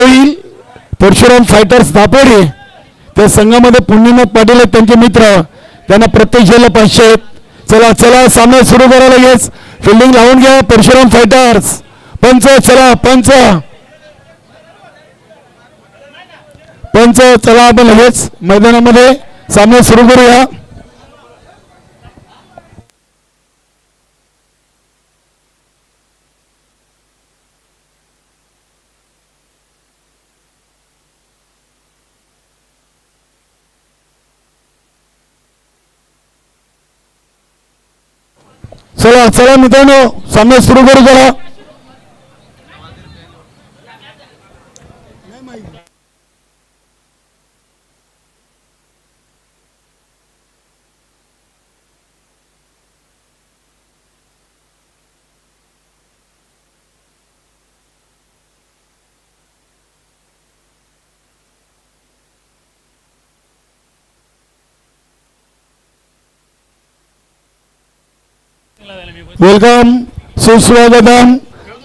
होईल परशुराम फायटर्स दापोडे त्या संघामध्ये पुण्यनाथ पाटील आहेत त्यांचे मित्र त्यांना प्रत्येक जिल्हा 500 आहेत. चला चला सामना सुरू करा लगेच फिल्डिंग लावून घ्या परशुराम फायटर्स. पंच चला पंच चला आपण लगेच मैदानामध्ये सामना सुरू करूया. चला चला मित्रांनो सामना सुरू करू. चला वेलकम सुस्वागतम.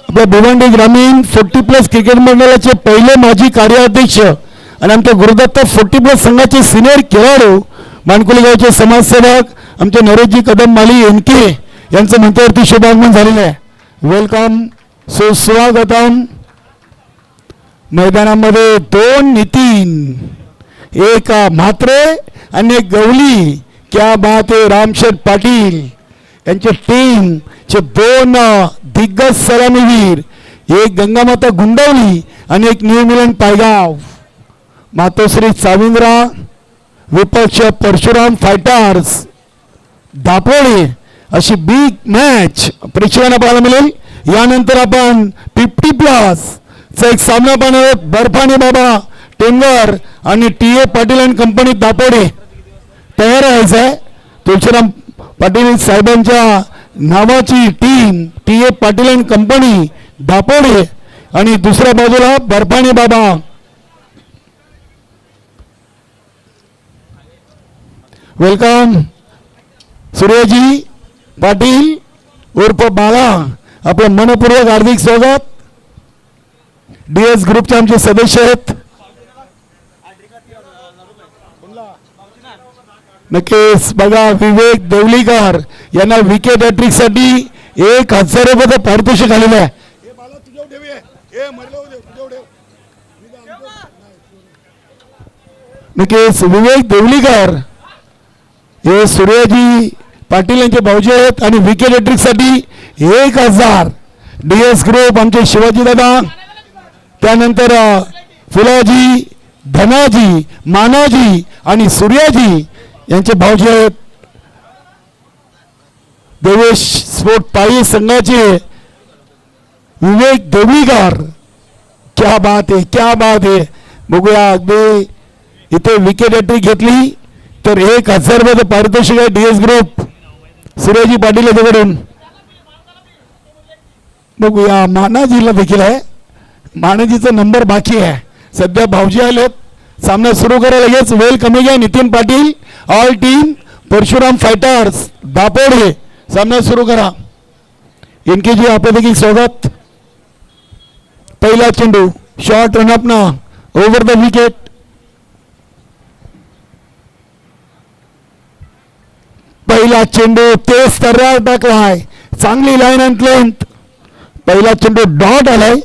आपल्या भिवंडी ग्रामीण 40+ क्रिकेट मंडळाचे पहिले माजी कार्याध्यक्ष आणि आमच्या गुरुदत्त 40+ संघाचे सिनियर खेळाडू मानकुली गावचे समाजसेवक आमचे नरेशजी कदम माली एनके यांचं मंत्र्यावरती शुभागमन झालेलं आहे. वेलकम सुस्वागतम. मैदानामध्ये 2 नितीन, एक म्हात्रे आणि एक गवली. क्या बात आहे. रामशेठ पाटील यांच्या टीमचे 2 दिग्गज सलामीवीर, एक गंगामाता गुंडवली आणि एक न्यू मिलन पायगाव. मातोश्री चाविंद्रा विपक्ष परशुराम फायटर्स दापोडे अशी बिग मॅच प्रेक्षकांना पाहायला मिळेल. यानंतर आपण 50+ चा एक सामना पाहणार आहोत. बर्फाने बाबा टेंगर आणि T A Patil and company Dapode तयार व्हायचं आहे. तुळशीराम पाटील साहेबांच्या नावाची team T A Patil and company Dapode आणि दुसऱ्या बाजूला बर्फाने बाबा. वेलकम सूर्यजी पाटील उर्फ बाळा, आपलं मनपूर्वक हार्दिक स्वागत. डीएस ग्रुपचे आमचे सदस्य आहेत. नक्कीच बघा विवेक देवलीकर यांना विकेट हॅट्रिक साठी 1000 रुपये पारितोषिक आलेलं आहे. नक्कीच विवेक देवलीकर हे सूर्यजी पाटील यांचे भाऊजी आहेत आणि विकेट हॅट्रिक साठी 1000. डीएस ग्रुप आमचे शिवाजी दादा, त्यानंतर फुलाजी, धनाजी, मानाजी आणि सूर्याजी यांचे भाऊजी आहेत. देवेश स्पोर्ट पायी संघाचे विवेक देवलीकर. क्या बात आहे, क्या बात आहे. बघूया अगदी इथे विकेट हॅट्रिक घेतली तर 1000 रुपये पारितोषिक आहे. डीएस ग्रुप सूर्यजी पाटील याच्याकडून. बघूया मानाजीला देखील आहे. मानाजीचा नंबर बाकी आहे. सध्या भाऊजी आलेत. सामना सुरू करा लगेच. वेल कमी घ्या Nitin Patil. All team Parshuram fighters Dapode सामना सुरू करा. इनके जी आपलं देखील स्वागत. पहिला चेंडू शॉर्ट रनअप ना ओव्हर द विकेट. पहिला चेंडू तेज तर्रार टाकलाय. चांगली लाईन अँड लेंथ. पहिला चेंडू डॉट आलाय.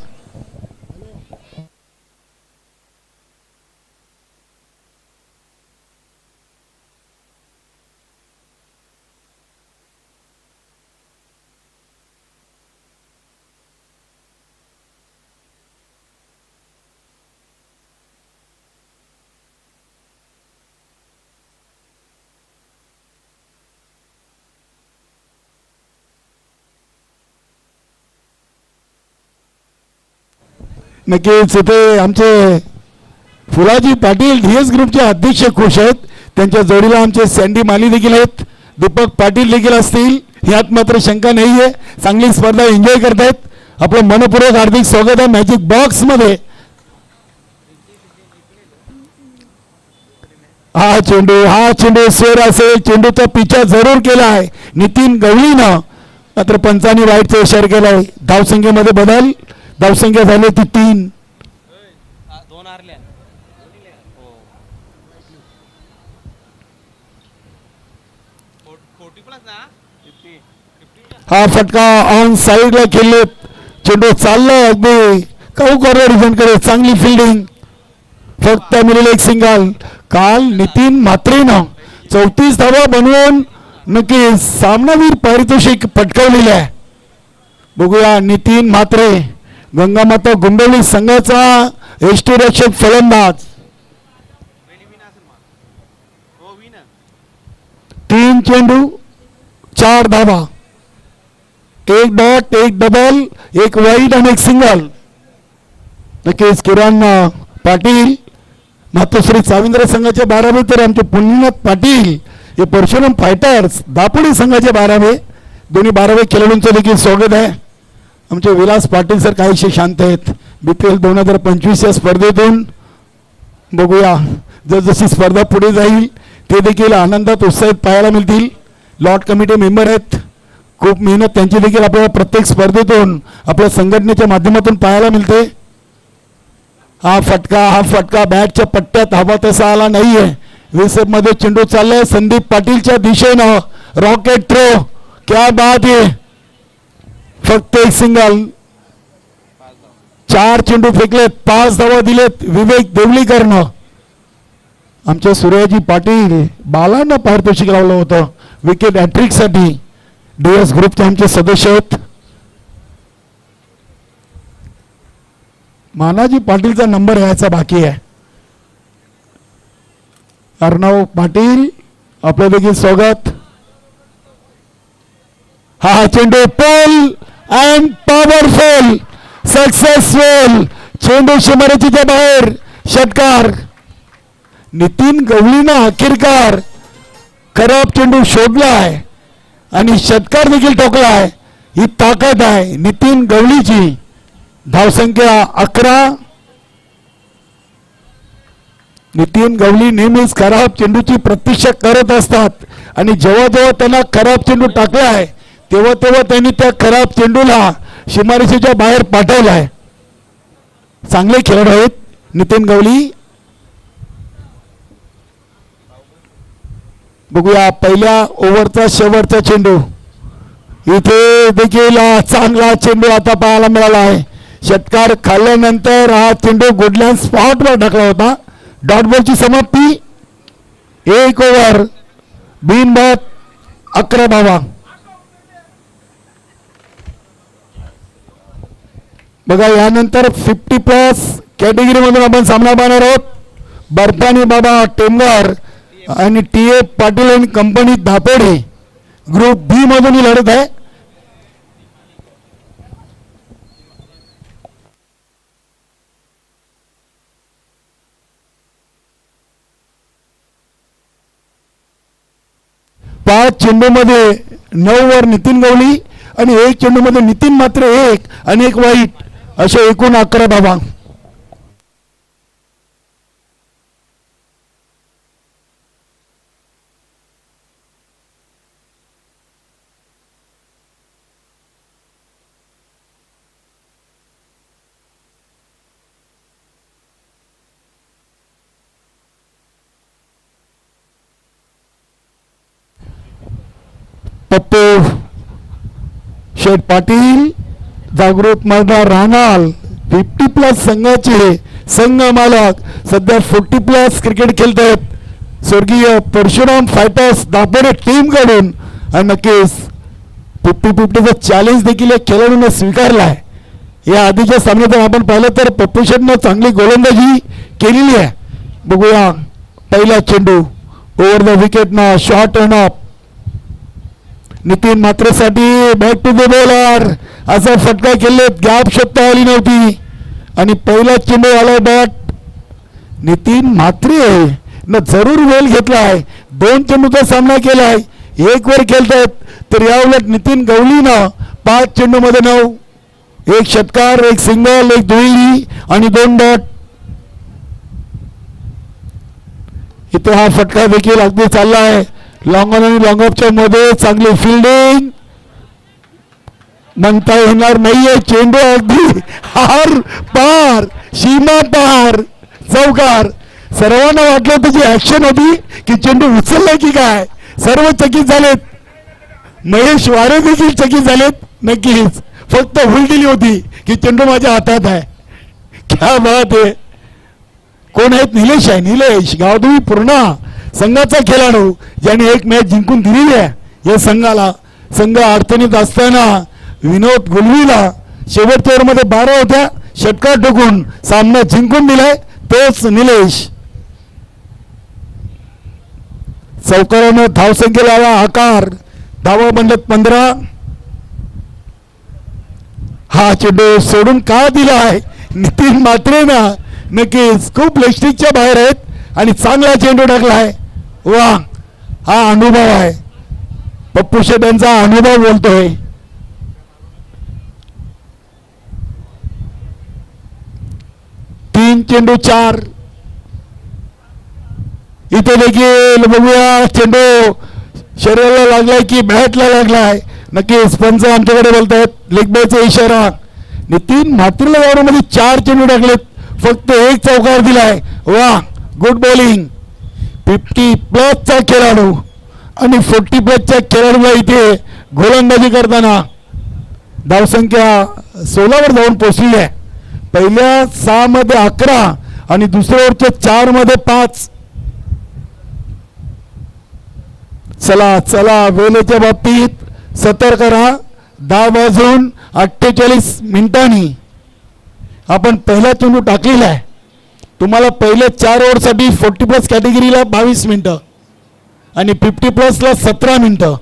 नक्कीच इथे आमचे फुलाजी पाटील डीएस ग्रुपचे अध्यक्ष खुश आहेत. त्यांच्या जोडीला आमचे सँडी माली देखील आहेत. दीपक पाटील देखील असतील यात मात्र शंका नाही आहे. चांगली स्पर्धा एन्जॉय करतायत. आपलं मनपूर्वक हार्दिक स्वागत आहे मॅजिक बॉक्स मध्ये. हा चेंडू सेर असेल. चेंडूचा पिछा जरूर केला आहे नितीन गवळीनं, मात्र पंचांनी वाईटचा इशारा केलाय. धावसंख्येमध्ये बदल. धावसंख्या झाली ती 3. 2 हारल्या. हो 40 प्लस ना 50. हा फटका ऑन साईडला खेळलेत. चेंडू चाललाय अगदी काऊ कॉर्नर चांगली फिल्डिंग. फक्त मिळेल एक सिंगल. काल नितीन म्हात्रेनं 34 धावा बनवून नक्की सामनावीर पारितोषिक पटकावलेले आहे. बघूया नितीन म्हात्रे गंगामाता गुंडवली संघाचा यष्टीरक्षक फलंदाज. 3 चेंडू 4 धावा, 1 डॉट 1 डबल 1 वाईड आणि 1 सिंगल. नक्कीच किरण पाटील मातोश्री चाविंद्र संघाचे 12वे तर आमचे पुण्यनाथ पाटील हे परशुराम फायटर्स दापोली संघाचे 12वे. दोन्ही 12वे खेळाडूंचं देखील स्वागत आहे. आमचे विलास पाटील सर काहीशे शांत आहेत. BPL 2025 या स्पर्धेतून बघूया जसजशी स्पर्धा पुढे जाईल ते देखील आनंदात उत्साहित पाहायला मिळतील. लॉट कमिटी मेंबर आहेत. खूप मेहनत त्यांची देखील आपल्याला प्रत्येक स्पर्धेतून आपल्या संघटनेच्या माध्यमातून पाहायला मिळते. हा फटका बॅटच्या पट्ट्यात हवा तसा आला नाहीये. मध्ये चेंडू चाललाय संदीप पाटीलच्या दिशेनं. रॉकेट थ्रो क्या बात आहे. फक्त 1 सिंगल. 4 चेंडू फेकलेत, 5 धावा दिलेत. विवेक देवलीकरनं आमच्या सूर्याजी पाटील बालांना पारितोषिक लावलं होतं विकेट हॅट्रिक साठी. DS ग्रुपचे आमचे सदस्य आहेत. मानाजी पाटीलचा नंबर यायचा बाकी आहे. अर्णव पाटील आपलं देखील स्वागत. हा चेंडू पोल अँड पॉवरफुल सक्सेसफुल. चेंडू सीमारेषेच्या बाहेर. षटकार. नितीन गवळीनं अखेरकार खराब चेंडू शोधलाय आणि षटकार देखील ठोकलाय. ही ताकद आहे नितीन गवळीची. धावसंख्या 11. नितीन गवळी नेहमीच खराब चेंडूची प्रतीक्षा करत असतात आणि जेव्हा जेव्हा त्यांना खराब चेंडू टाकलाय तेव्हा तेव्हा त्यांनी त्या खराब चेंडूला सीमारेषेच्या बाहेर पाठवलाय. चांगले खेळाडू आहेत नितीन गवळी. बघूया पहिल्या ओव्हरचा शेवटचा चेंडू. इथे देखील चांगला चेंडू आता पाहायला मिळाला आहे. षटकार खाल्ल्यानंतर हा चेंडू गुडलँड स्पॉटवर टाकला होता. डॉट बॉलची समाप्ती. 1 ओव्हर बिनबाद 11 धावा. बघा यानंतर 50+ कॅटेगरीमधून आपण सामना पाहणार आहोत. बर्फानी बाबा टेमगार आणि TA पाटील आणि कंपनी दापोडे. ग्रुप B मधून ही लढत आहे. पाच चेंडूमध्ये 9 वर नितीन गवळी आणि 1 चेंडूमध्ये नितीन मात्र 1 आणि 1 वाईट असे एकूण 11 धावा. पप्पू शेठ पाटील जागृत मतदार राहणार 50+ संघाचे संघ मालक सध्या 40+ क्रिकेट खेळत आहेत. स्वर्गीय परशुराम फायटर्स दापोडे टीम कडून आणि नक्कीच 50-50चं चॅलेंज देखील एक खेळाडूने स्वीकारलाय. या आधीच्या सामन्यात आपण पाहिलं तर पप्पू शेठनं चांगली गोलंदाजी केलेली आहे. बघूया पहिला चेंडू ओव्हर द विकेटनं शॉर्ट एंड ऑफ. नितीन मात्रेसाठी बॅक टू द बॉलर असा फटका केले. गॅप शोधता आली नव्हती आणि पहिला चेंडू आला बॅट. नितीन म्हात्रे न जरूर वेळ घेतलाय. 2 चेंडूचा सामना केलाय. 1 वर खेळतायत तर याउलट नितीन गवळीनं 5 चेंडूमध्ये 9. 1 षटकार 1 सिंगल 1 दुहेरी आणि 2 डॉट. इथे हा फटका देखील अगदी चालला आहे. लॉंग ऑन आणि लॉंग ऑफच्या मध्ये चांगली फिल्डिंग. म्हणता येणार नाहीये. चेंडू अगदी हार पार, सीमा पार, चौकार. सर्वांना वाटलं होतं जी ऍक्शन होती की चेंडू उचललाय की काय. सर्व चकित झालेत. महेश वारे देखील चकित झालेत. नक्कीच फक्त भूल दिली होती की चेंडू माझ्या हातात आहे. क्या बात आहे. कोण आहेत? निलेश आहे. निलेश गावदेवी पूर्णा संघाचा खेळाडू ज्याने एक मॅच जिंकून दिलेली आहे या संघाला. संघ अडचणीत असताना विनोद गुलवीला शेवटच्या ओव्हरमध्ये 12 होत्या, षटकार ठोकून सामना जिंकून दिलाय तोच निलेश. चौकारानं धावसंख्येला आकार. धावा बनलेत 15. हा चेंडू सोडून का दिलाय नितीन म्हात्रेनं. नक्कीच खूप लेस्टिकच्या बाहेर आहेत आणि चांगला चेंडू टाकलाय. वा, हा अनुभव आहे. पप्पू शेट यांचा अनुभव बोलतोय. तीन चेंडू 4. इथे देखील बघूया चेंडू शरीराला लागलाय की बॅटला लागलाय. नक्कीच पंच आमच्याकडे बोलतायत लेग बायचा इशारा. नितीन म्हात्रेला ओव्हरमध्ये 4 चेंडू टाकलेत, फक्त 1 चौकार दिलाय. वा, गुड बॉलिंग. 50+ खेळाडू आणि 40+ खेळाडूला इथे गोलंदाजी करताना धावसंख्या 16वर जाऊन पोहोचली आहे. पहिल्या 6 मध्ये 11 आणि दुसऱ्या ओव्हरच्या 4 मध्ये 5. चला चला वेळेच्या बाबतीत सतर्क राहा. 10 वाजून 48 मिनिटांनी आपण पहिला चेंडू टाकलेला आहे. तुम्हाला पहिल्या 4 ओव्हरसाठी 40+ कॅटेगरीला 22 मिनिटं आणि 50+ ला 17 मिनिटं.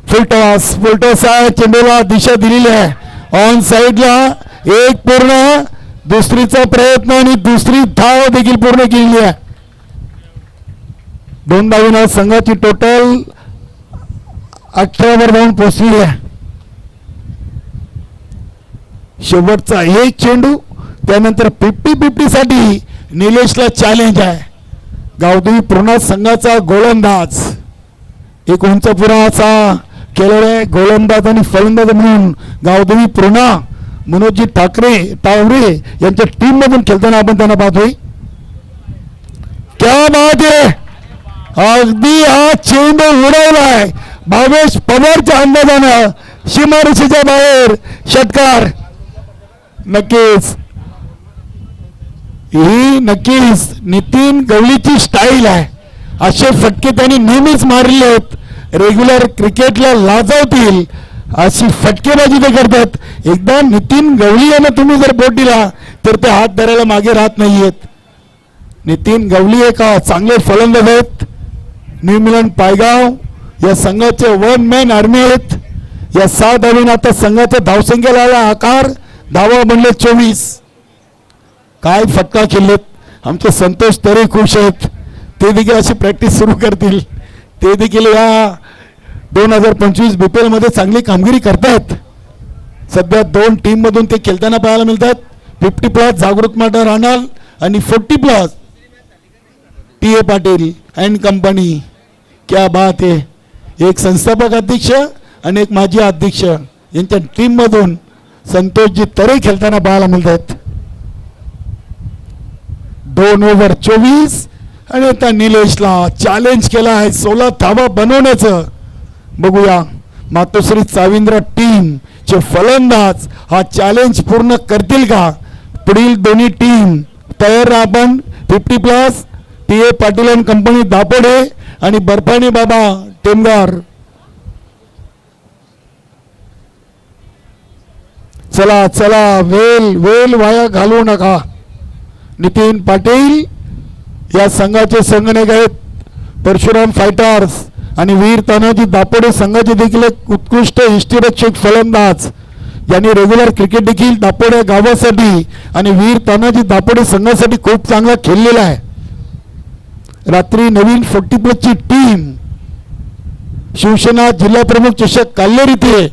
फुलटॉस आहे. चेंडूला दिशा दिलेली आहे. ऑन साईडला 1 पूर्ण, दुसरीचा प्रयत्न आणि दुसरी धाव देखील पूर्ण केलेली आहे. 2 धावीनं संघाची टोटल 18 वर जाऊन पोहोचलेली आहे. शेवटचा 1 चेंडू, त्यानंतर 50-50 साठी निलेशला चॅलेंज आहे. गावदेवी पूर्णा संघाचा गोलंदाज, एक उंचपुराचा खेळाडू आहे. गोलंदाज आणि फलंदाज म्हणून गावदेवी पूर्णा मनोजी टावरे यांच्या टीम मधून खेळताना आपण त्यांना पाहतोय. क्या बात आहे. अगदी हा चेंडू उडवलाय भावेश पवारच्या अंदाजानं सीमारेषेच्या बाहेर. षटकार. नक्कीच ही नितीन गवळीची स्टाईल आहे. असे फटके त्यांनी नेहमीच मारले आहेत. रेग्युलर क्रिकेटला लाजवतील अशी फटकेबाजी ते करतात. एकदा नितीन गवळी यांना तुम्ही जर बोट दिला तर ते हात धरायला मागे राहत नाहीयेत. नितीन गवळी एक चांगले फलंदाज आहेत. न्यू मिलन पायगाव या संघाचे 1 मॅन आर्मी आहेत. या 6 धावीनं आता संघाच्या धावसंख्येला आला आकार. धावा बनले 24. काय फटका खेळलेत. आमचे संतोष तरे खुश आहेत. ते देखील अशी प्रॅक्टिस सुरू करतील. ते देखील या 2025 BPL मध्ये चांगली कामगिरी करतायत. सध्या 2 टीम मधून ते खेळताना पाहायला मिळतात. 50+ जागृत माटा राणाल आणि 40+ TA पाटील अँड कंपनी. क्या बात आहे. एक संस्थापक अध्यक्ष आणि एक माजी अध्यक्ष यांच्या टीम मधून संतोषजी तरे खेळताना पाहायला मिळतात. 2 ओव्हर 24 आणि आता निलेशला चॅलेंज केला आहे 16 धावा बनवण्याचं. बघूया मातोश्री चाविंद्र टीम चे फलंदाज हा चॅलेंज पूर्ण करतील का. पुढील दोन्ही टीम तयार. आपण 50+ TA Patil and company Dapode आणि बर्फानी बाबा टेमगार. चला चला वेल वाया घालवू नका. नितीन पाटील या संघाचे संघनायक आहेत. परशुराम फायटर्स आणि वीर तानाजी दापोडे संघाचे देखील एक उत्कृष्ट यष्टीरक्षक फलंदाज यांनी रेग्युलर क्रिकेट देखील दापोडे गावासाठी आणि वीर तानाजी दापोडे संघासाठी खूप चांगला खेळलेला आहे. रात्री नवीन 40+ ची टीम शिवसेना जिल्हा प्रमुख चषक काल्हेर इथे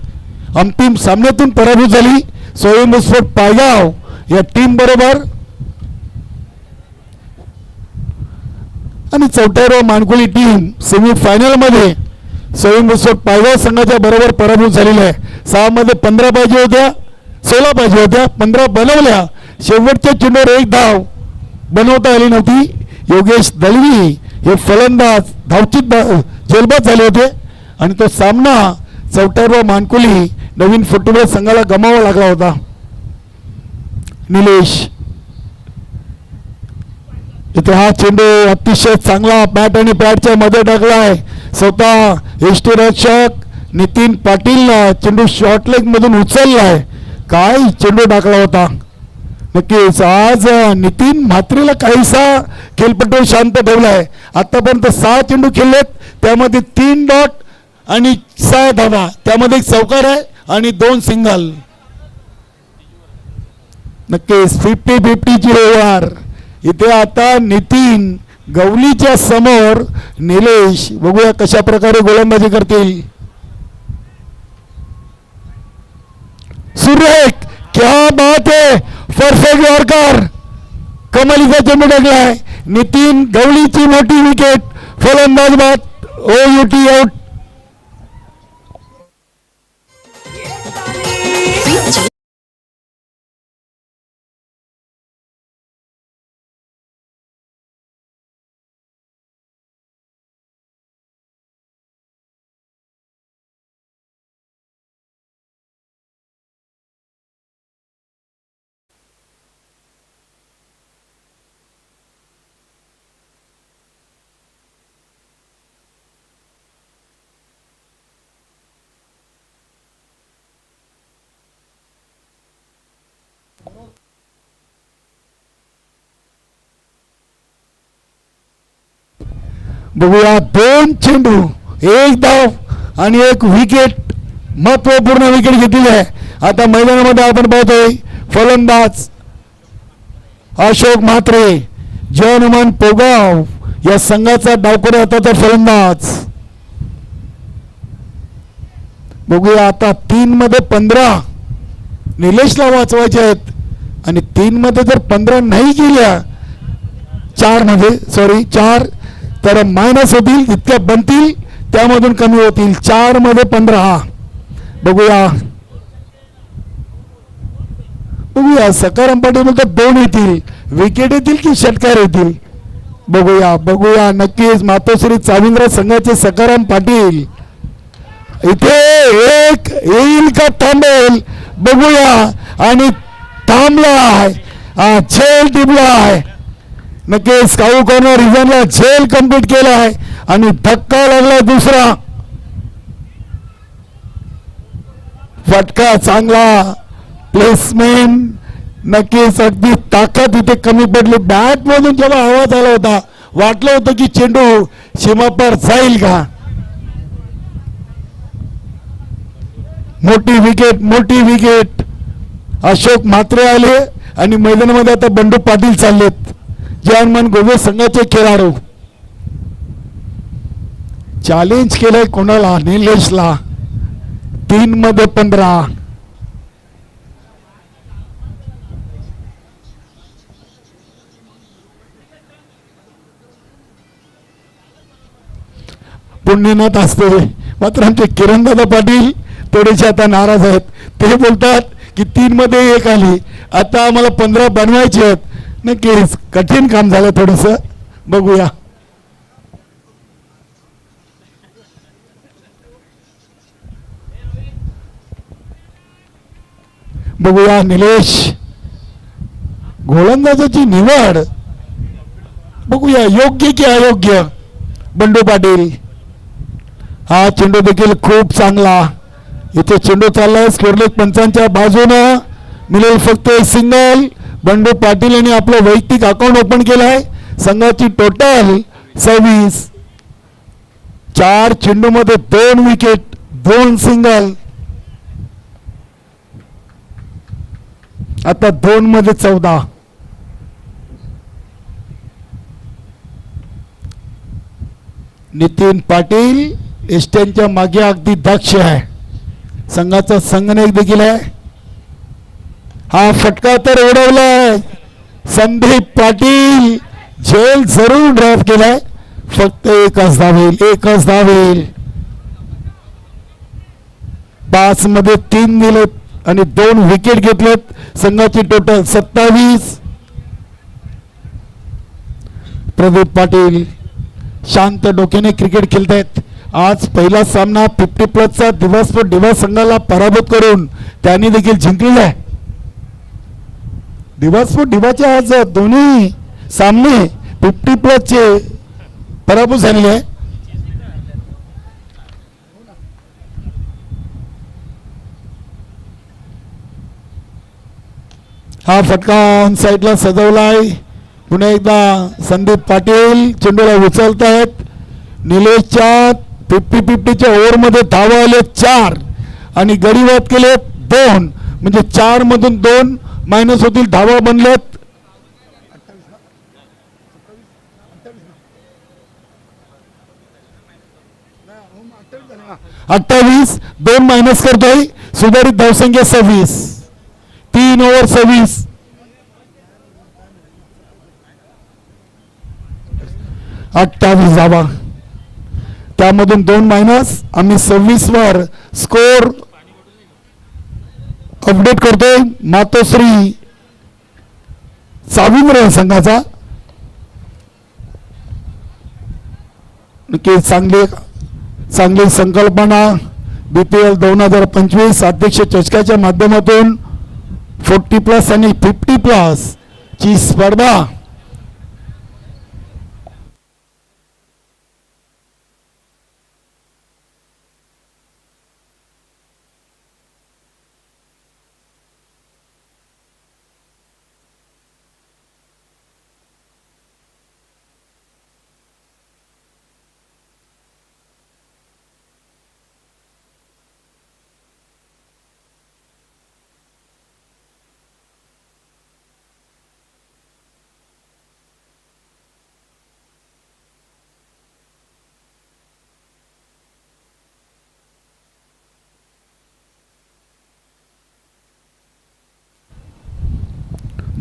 अंतिम सामन्यातून पराभूत झाली. स्वयंस्फोट पायगाव या टीम बरोबर आणि चौथ्यावर मानकुली टीम सेमीफायनलमध्ये स्वयंघोषित पायगाव संघाच्या बरोबर पराभूत झालेला आहे. 6 मध्ये 15 पाहिजे होत्या, 16 पाहिजे होत्या, 15 बनवल्या. शेवटच्या चेंडूवर एक धाव बनवता आली नव्हती. योगेश दळवी हे फलंदाज धावचित जलबाद झाले होते आणि तो सामना चौथ्यावर मानकुली नवीन फुटबॉल संघाला गमावा लागला होता. निलेश इथे हा चेंडू अतिशय चांगला बॅट आणि पॅडच्या मध्ये टाकलाय. स्वतः यष्टीरक्षक नितीन पाटीलला चेंडू शॉर्ट लेग मधून उचललाय. काय चेंडू टाकला होता. नक्कीच आज नितीन म्हात्रेला काहीसा खेळपट्टू शांत ठेवलाय. आतापर्यंत 6 चेंडू खेळलेत, त्यामध्ये 3 डॉट आणि 6 धावा, त्यामध्ये एक चौकार आहे आणि 2 सिंगल. नक्कीच 50-50ची ओव्हर. इथे आता नितीन गवलीच्या समोर निलेश, बघूया कशा प्रकारे गोलंदाजी करतील. सुरेख, क्या बात है, परफेक्ट यॉर्कर, कमालीचा चेंडू टाकलाय. नितीन गवलीची मोठी विकेट, फलंदाज बाद, OUT आउट. बघूया 2 चेंडू, 1 धाव आणि 1 विकेट, महत्वपूर्ण विकेट घेतलेली आहे. आता मैदानामध्ये आपण पाहतोय फलंदाज अशोक म्हात्रे, जयनुमान पोगाव या संघाचा डावखुरा हाताचा फलंदाज. बघूया आता 3 मध्ये 15 निलेशला वाचवायचे आहेत आणि 3 मध्ये जर 15 नाही केल्या, 4 तर मायनस होतील, जितक्या बनतील त्यामधून कमी होतील. 4 मध्ये 15. बघूया सकाराम पाटील म्हणतात 2 येतील, विकेट येतील की षटकार येतील. बघूया नक्कीच मातोश्री चाविंद्र संघाचे सकाराम पाटील इथे एक येईल का थांबेल बघूया. आणि थांबलाय, झेल टिपलाय. नक्कीच काऊ कॉर्नर रिझनला झेल कंप्लीट केलाय आणि धक्का लागला दुसरा. फटका चांगला, प्लेसमेंट नक्कीच अगदी ताकद इथे कमी पडली. बॅट मधून जेव्हा आवाज आला होता वाटलं होतं की चेंडू सीमापार जाईल का. मोठी विकेट अशोक म्हात्रे आले आणि मैदानामध्ये आता बंडू पाटील चाललेत, जयनुमान गोवे संघाचे खेळाडू. चॅलेंज केलंय कोणाला, निलेशला. 3 मध्ये 15. पुण्यनाथ असते मात्र आमचे किरणदादा पाटील थोडेसे आता नाराज आहेत. ते बोलतात की 3 मध्ये 1 आली, आता आम्हाला 15 बनवायचे आहेत. नक्कीच कठीण काम झालं थोडस. बघूया निलेश गोलंदाजाची निवड बघूया योग्य की अयोग्य. बंडू पाटील, हा चेंडू देखील खूप चांगला. इथे चेंडू चाललाय स्कोरलेख पंचांच्या बाजूनं. मिळेल फक्त सिंगल. बंडू पाटील यांनी आपलं वैयक्तिक अकाउंट ओपन केलंय. संघाची टोटल 26. 4 चेंडू मध्ये 2 विकेट, 2 सिंगल. आता 2 मध्ये 14. नितीन पाटील एसट्यांच्या मागे अगदी दक्ष आहे. संघाचा संगणक देखील आहे. हा फटका तर उडवलाय. संदीप पाटील झेल जरूर ड्रॉप केलाय फक्त एकच धाव येईल. 5 मध्ये 3 दिलेत आणि 2 विकेट घेतलेत. संघाची टोटल 27. प्रदीप पाटील शांत डोक्याने क्रिकेट खेळतायत. आज पहिला सामना 50+ दिवसभर दिवा संघाला पराभूत करून त्यांनी देखील जिंकलेला आहे. दिवसभर दिवाचे आज दोन्ही सामने 50+ चे पराभूत झालेले आहे. हा फटका ऑन साईडला सजवलाय. पुन्हा एकदा संदीप पाटील चेंडूला उचलतायत. निलेशच्या 50-50च्या ओव्हरमध्ये धावा आले 4 आणि गडीवाद केले 2, म्हणजे 4 मधून 2 मायनस होतील. धावा बनल्यात 28. 2 मायनस करतोय. सुधारित धावसंख्या 26. 3 ओव्हर 26. 28 धावा, त्यामधून 2 मायनस. आम्ही 26 वर स्कोर अपडेट करतोय. मातोश्री साविंद्र संघाचा. नक्की चांगली संकल्पना. BPL 2025 अध्यक्ष चषकाच्या माध्यमातून 40+ आणि 50+ ची स्पर्धा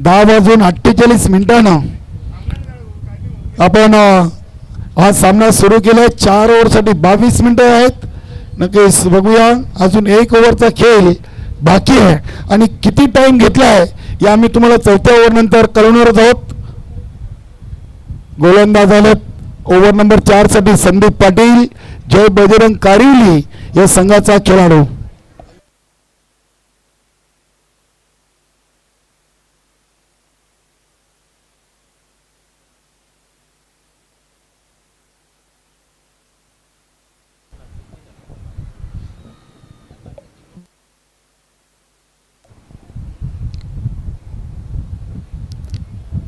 दहा वाजून 48 मिनिटांनं आपण हा सामना सुरू केलाय. 4 ओव्हरसाठी 22 मिनिटं आहेत. नक्कीच बघूया. अजून 1 ओव्हरचा खेळ बाकी आहे आणि किती टाइम घेतलाय या आम्ही तुम्हाला 4थ्या ओव्हर नंतर कळवणारच आहोत. गोलंदाज आलेत ओव्हर नंबर 4 साठी संदीप पाटील, जय बजरंग कारिवली या संघाचा खेळाडू.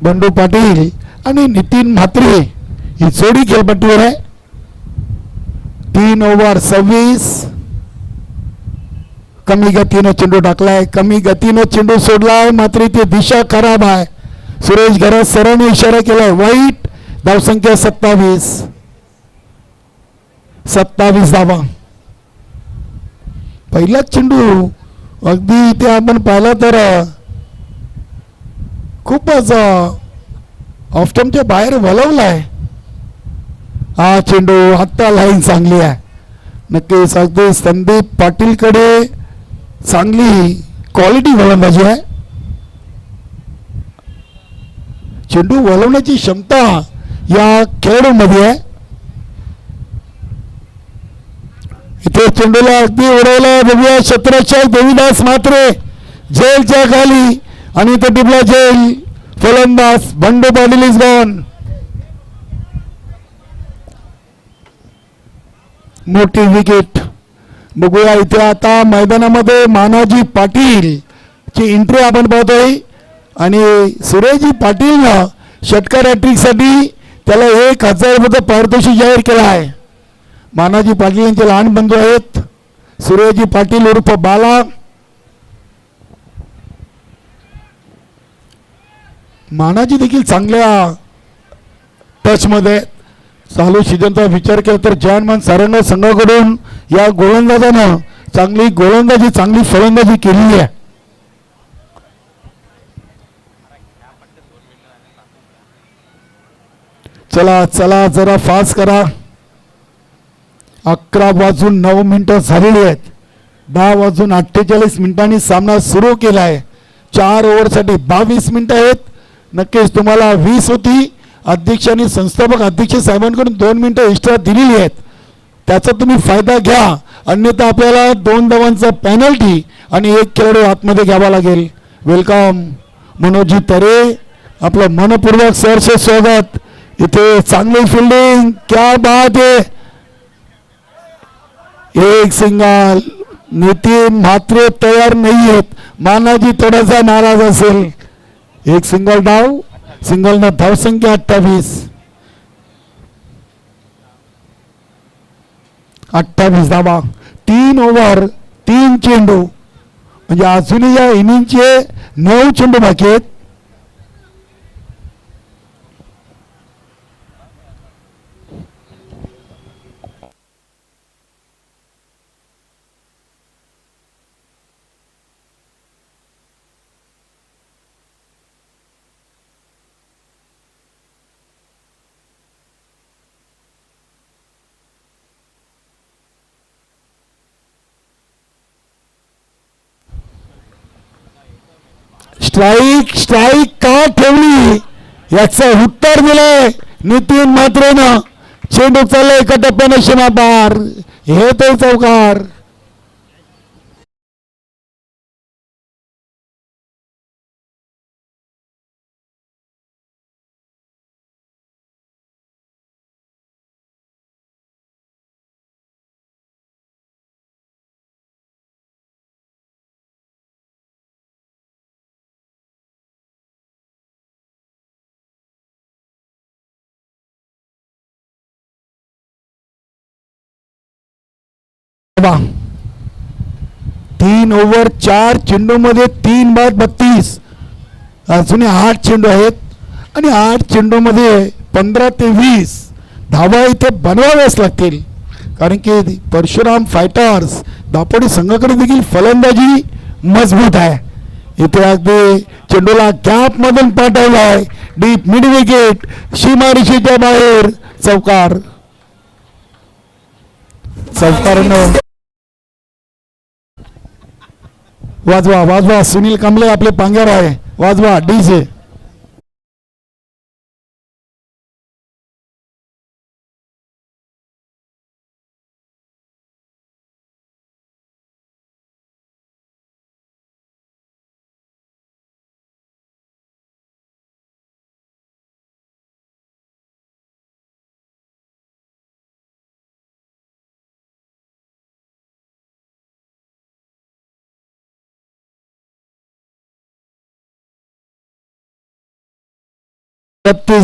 बंडू पाटील आणि नितीन म्हात्रे ही जोडी खेळपट्टीवर आहे. 3 ओव्हर 26. कमी गतीनं चेंडू टाकलाय, कमी गतीनं चेंडू सोडलाय, मात्र ती दिशा खराब आहे. सुरेश घरात सरांनी इशारा केलाय वाईट. धावसंख्या 27. 27 धावा. पहिला चेंडू अगदी ते आपण पाहिला तर खूपच ऑफ्टमच्या बाहेर वळवलाय. हा चेंडू आत्ता लाईन चांगली आहे. नक्कीच अगदी संदीप पाटीलकडे चांगली क्वालिटी गोलंदाजी आहे. चेंडू वळवण्याची क्षमता या खेळाडूमध्ये आहे. इथे चेंडूला अगदी उडवला. बघूया छत्रशाही देवीदास म्हात्रे जेलच्या खाली आणि इथे टिपला जेल. फलंदाज बंडू पाटील इज गॉन. मोठी विकेट. बघूया इथे आता मैदानामध्ये मानाजी पाटील ची एंट्री आपण पाहतोय आणि सुरेशजी पाटीलनं षटकार हॅट्रिक साठी त्याला 1000 रुपये पारितोषिक जाहीर केला आहे. मानाजी पाटील यांचे लहान बंधू आहेत सुरेशजी पाटील उर्फ बाला. मानाजी देखील चांगल्या टच मध्ये. चालू सीझनचा विचार केला तर जयमान सारंग संघाकडून या गोलंदाजानं चांगली गोलंदाजी चांगली फलंदाजी केलेली आहे. चला चला जरा फास्ट करा. 11:09 झालेली आहेत. 10:48 सामना सुरू केला आहे. 4 ओव्हरसाठी 22 मिनिटं आहेत. नक्कीच तुम्हाला 20 होती. अध्यक्षांनी संस्थापक अध्यक्ष साहेबांकडून 2 मिनिटं एक्स्ट्रा दिलेली आहेत. त्याचा तुम्ही फायदा घ्या. अन्यथा आपल्याला 2 धावांचा पेनल्टी आणि 1 खेळाडू आतमध्ये घ्यावा लागेल. वेलकम मनोजी तरे, आपलं मनपूर्वक सहर्ष स्वागत. इथे चांगली फिल्डिंग, क्या बात आहे. एक सिंगल. नितीन म्हात्रे तयार नाही आहेत. मानाजी थोडासा नाराज असेल. एक सिंगल डाव. सिंगल न धावसंख्या 28 धावा. 3 ओव्हर 3 चेंडू, म्हणजे अजूनही या इनिंगचे 9 चेंडू बाकी आहेत. स्ट्राईक स्ट्राईक का ठेवली याचं उत्तर दिलंय नितीन म्हात्रेनं. चेंडू चाललाय एका टप्प्याने सीमापार. हे तो चौकार. बा 3 ओव्हर 4 चेंडू मध्ये 3 बाद 32. अजून 8 चेंडू आहेत आणि 8 चेंडू मध्ये 15 ते 20 धावा इथे बनवाव्याच लागतील. कारण की परशुराम फायटर्स दापोडी संघाकडे देखील फलंदाजी मजबूत आहे. इथे अगदी चेंडूला गॅप मधून पाठवलाय. डीप मिड विकेट, सीमारेषेच्या बाहेर. चौकार. चौकारानं वाजवा वाजवा. सुनील कांबळे आपले पांग्यार आहे. वाजवा डीजे.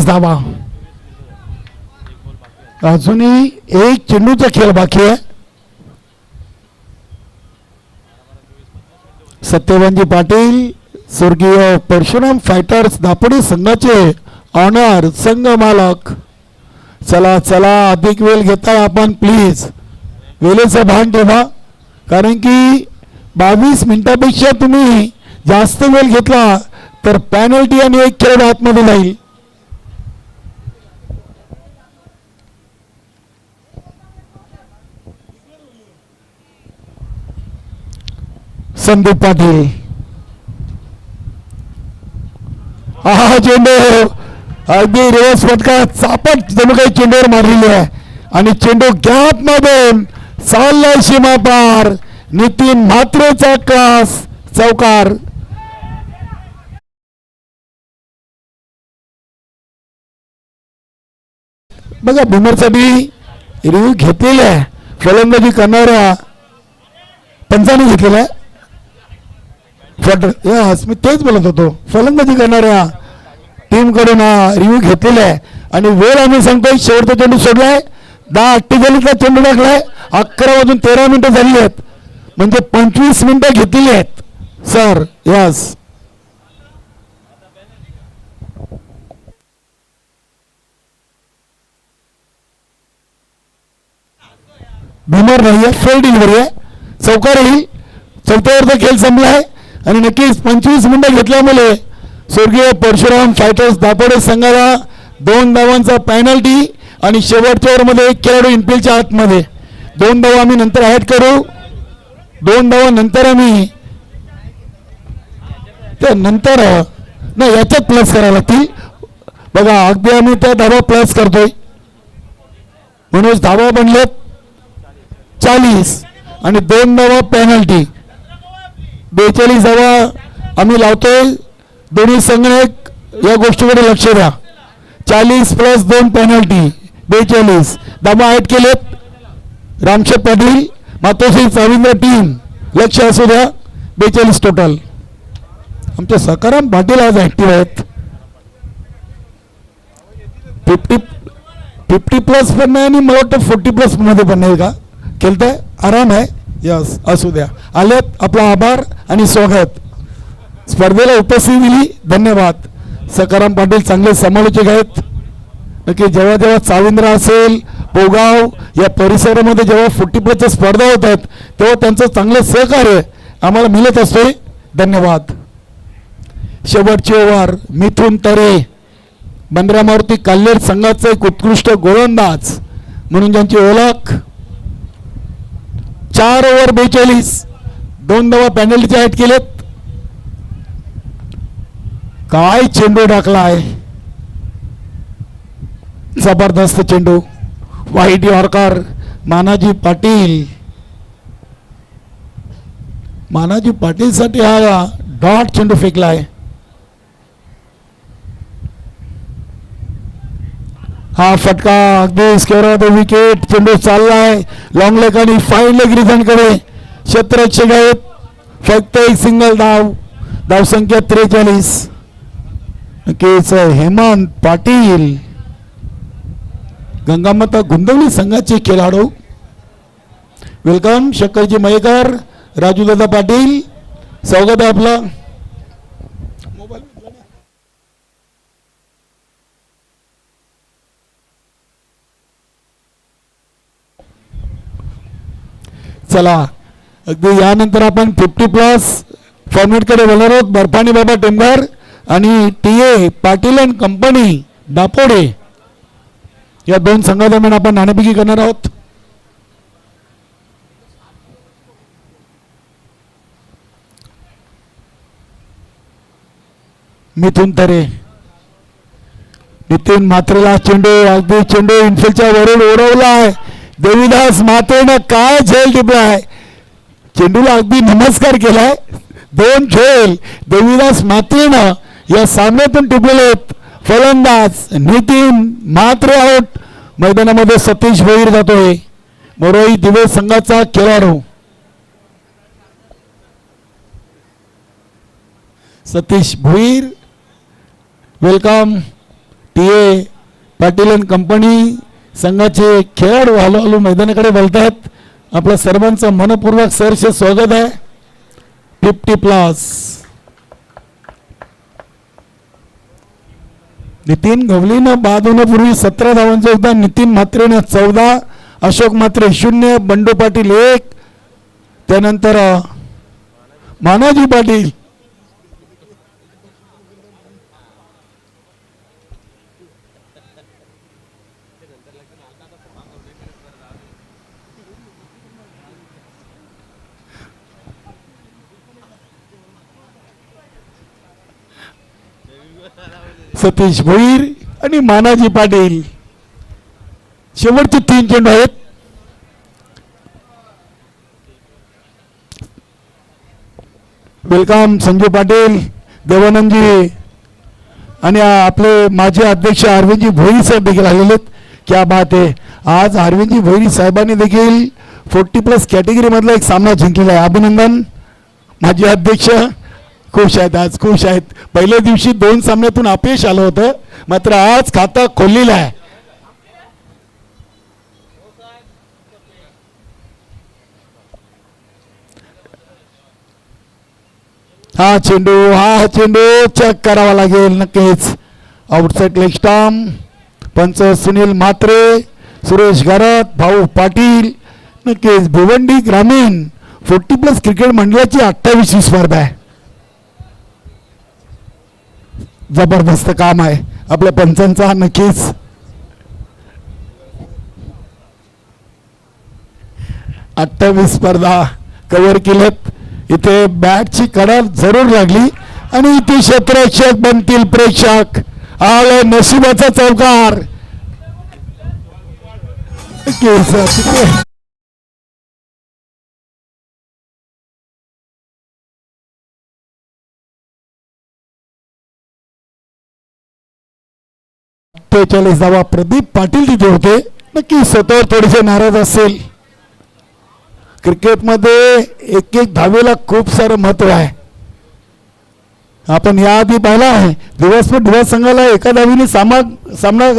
धावा. अजूनही 1 चेंडूचा खेळ बाकी आहे. सत्यवानजी पाटील स्वर्गीय परशुराम फायटर्स दापोडी संघाचे ऑनर संघ मालक. चला चला अधिक वेळ घेता आपण प्लीज. वेळेचं भान ठेवा. कारण की 22 मिनिटापेक्षा तुम्ही जास्त वेळ घेतला तर पेनल्टी आणि 1 खेळ आतमध्ये जाईल. संदीप पाटील. हा चेंडू अगदी रिवर्स फटका चापट जणू काही चेंडूवर मारलेली आहे आणि चेंडू गॅप मधून चाललाय सीमा पार. नितीन म्हात्रेचा क्लास. चौकार. बघा भूमरसाठी रिव्ह्यू घेतलेला आहे. फलंदाजी करणाऱ्या पंचाने घेतलेला आहे. यस मी तेच बोलत होतो. फलंदाजी करणाऱ्या टीम कडून रिव्ह्यू घेतलेला आहे आणि वेळ आम्ही सांगतोय शेवटचा चेंडू सोडलाय. 10:48ला चेंडू टाकलाय. 11:13 मिनिटं झाली आहेत. म्हणजे 25 मिनिटं घेतलेली आहेत सर. यस भीमर नाही आहे. फेल डिलिव्हरी आहे. चौकार येईल. चौथ्यावरचा खेळ संपलाय आणि नक्कीच 25 मिनिटं घेतल्यामुळे स्वर्गीय परशुराम फायटर्स दापोडे संघाला 2 धावांचा पेनल्टी आणि शेवटच्या ओव्हरमध्ये एक खेळाडू इनफिल्डच्या आतमध्ये. 2 धावा आम्ही नंतर ऍड करू. 2 धावा नंतर आम्ही त्या नंतर नाही याच्यात प्लस करायला लागतील. बघा अगदी आम्ही त्या धावा प्लस करतोय म्हणून धावा बनलेत 40 आणि 2 धावा पेनल्टी. 42 धावा आम्ही लावतोय. दोन्ही संघटक या गोष्टीकडे लक्ष द्या. 40 प्लस 2 पेनल्टी 42 धावा ऍड केलेत. रामशेठ पाटील मातोश्री रवींद्र टीम लक्ष असू द्या. 42 टोटल. आमचे सकाराम पाटील आज ऍक्टिव्ह आहेत. 50 प्लस पण नाही आणि मला वाटतं 40 प्लस मध्ये पण नाही का खेळताय. आराम आहे. यस असू द्या. आलेत आपला आभार आणि स्वागत. स्पर्धेला उपस्थिती दिली धन्यवाद. सकाराम पाटील चांगले समालोचक आहेत. नक्की जेव्हा जेव्हा चाविंद्र असेल पोगाव या परिसरामध्ये जेव्हा 40 प्लसच्या स्पर्धा होतात तेव्हा त्यांचं चांगलं सहकार्य आम्हाला मिळत असतोय. धन्यवाद. शेवटची ओव्हर मिथून तरे बंदरा मारुती काल्हेर संघाचा एक उत्कृष्ट गोलंदाज म्हणून ज्यांची ओळख. 4 ओव्हर 42 2 धावा पेनल्टीचे ऍड केलेत. काय चेंडू टाकलाय. जबरदस्त चेंडू. वाईट यॉर्कर मानाजी पाटील. मानाजी पाटील साठी हा डॉट चेंडू फेकलाय. हा फटका अगदी स्क्वेअर विकेट. चेंडू चाललाय लॉंग लेग आणि फाईन लेग रिझनकडे. क्षेत्ररक्षक आहेत. फक्त एक सिंगल धाव. धावसंख्या 43. नक्कीच हेमंत पाटील गंगामाता गुंदवली संघाचे खेळाडू. वेलकम. शक्करजी मयेकर राजूदादा पाटील स्वागत आहे आपलं. चला अगदी यानंतर आपण 50 प्लस फॉर्मॅटकडे बोलणार आहोत. बर्फानी बाबा टेंबर आणि T.A.. Patil and company Dapode या 2 संघादरम्यान आपण नाणेफेकी करणार आहोत. मिथून तरे नितीन म्हात्रेला चेंडू अगदी चेंडू इनफिल्डच्या वरून उडवलाय. देवीदास म्हात्रेनं काय झेल टिपलाय. चेंडूला अगदी नमस्कार केलाय. 2 झेल देवीदास म्हात्रेनं या सामन्यातून टिपलेले आहेत. फलंदाज नितीन म्हात्रे आउट. मैदानामध्ये सतीश भोईर जातोय. मोरोई दिवे संघाचा खेळाडू Satish Bhoir. Welcome. T.A.. Patil and company संघाचे खेळाडू हळूहळू मैदानाकडे वळतायत. आपल्या सर्वांचं मनपूर्वक सहर्ष स्वागत आहे. 50 प्लस नितीन गवलीनं बाद होण्यापूर्वी 17 धावांचं योगदान. नितीन म्हात्रेनं 14. अशोक म्हात्रे 0. बंडू पाटील 1. त्यानंतर मानाजी पाटील सतीश भोईर आणि मानाजी पाटील शेवटचे 3 चेंडू आहेत. वेलकम संजू पाटील देवानंदजी आणि आपले माजी अध्यक्ष अरविंदजी भोईर साहेब देखील आलेले आहेत. क्या बात आहे. आज अरविंदजी भोईर साहेबांनी देखील 40 प्लस कॅटेगरी मधला एक सामना जिंकलेला आहे. अभिनंदन. माजी अध्यक्ष खुश आहेत. आज खुश आहेत. पहिल्या दिवशी 2 सामन्यातून अपयश आलं होतं मात्र आज खाता खोललेलं आहे. हा चेंडू चेक करावा लागेल नक्कीच. Outside leg stump. पंच सुनील म्हात्रे सुरेश गारत भाऊ पाटील. नक्कीच भिवंडी ग्रामीण 40 प्लस क्रिकेट मंडळाची 28वी स्पर्धा आहे. जबरदस्त काम आहे. आपल्या पंचांचा नक्कीच. 28 स्पर्धा कव्हर केल्यात. इथे बॅटची कडा जरूर लागली आणि इथे क्षेत्ररक्षक बनतील प्रेक्षक. आला नशिबाचा चौकार. तेचाळीस धावा. प्रदीप पाटील तिथे होते. नक्की स्वतःवर थोडेसे नाराज असेल. क्रिकेटमध्ये एक एक धावेला खूप सारं महत्व आहे. आपण याआधी पाहिला आहे दिवस संघाला एका धावीने सामना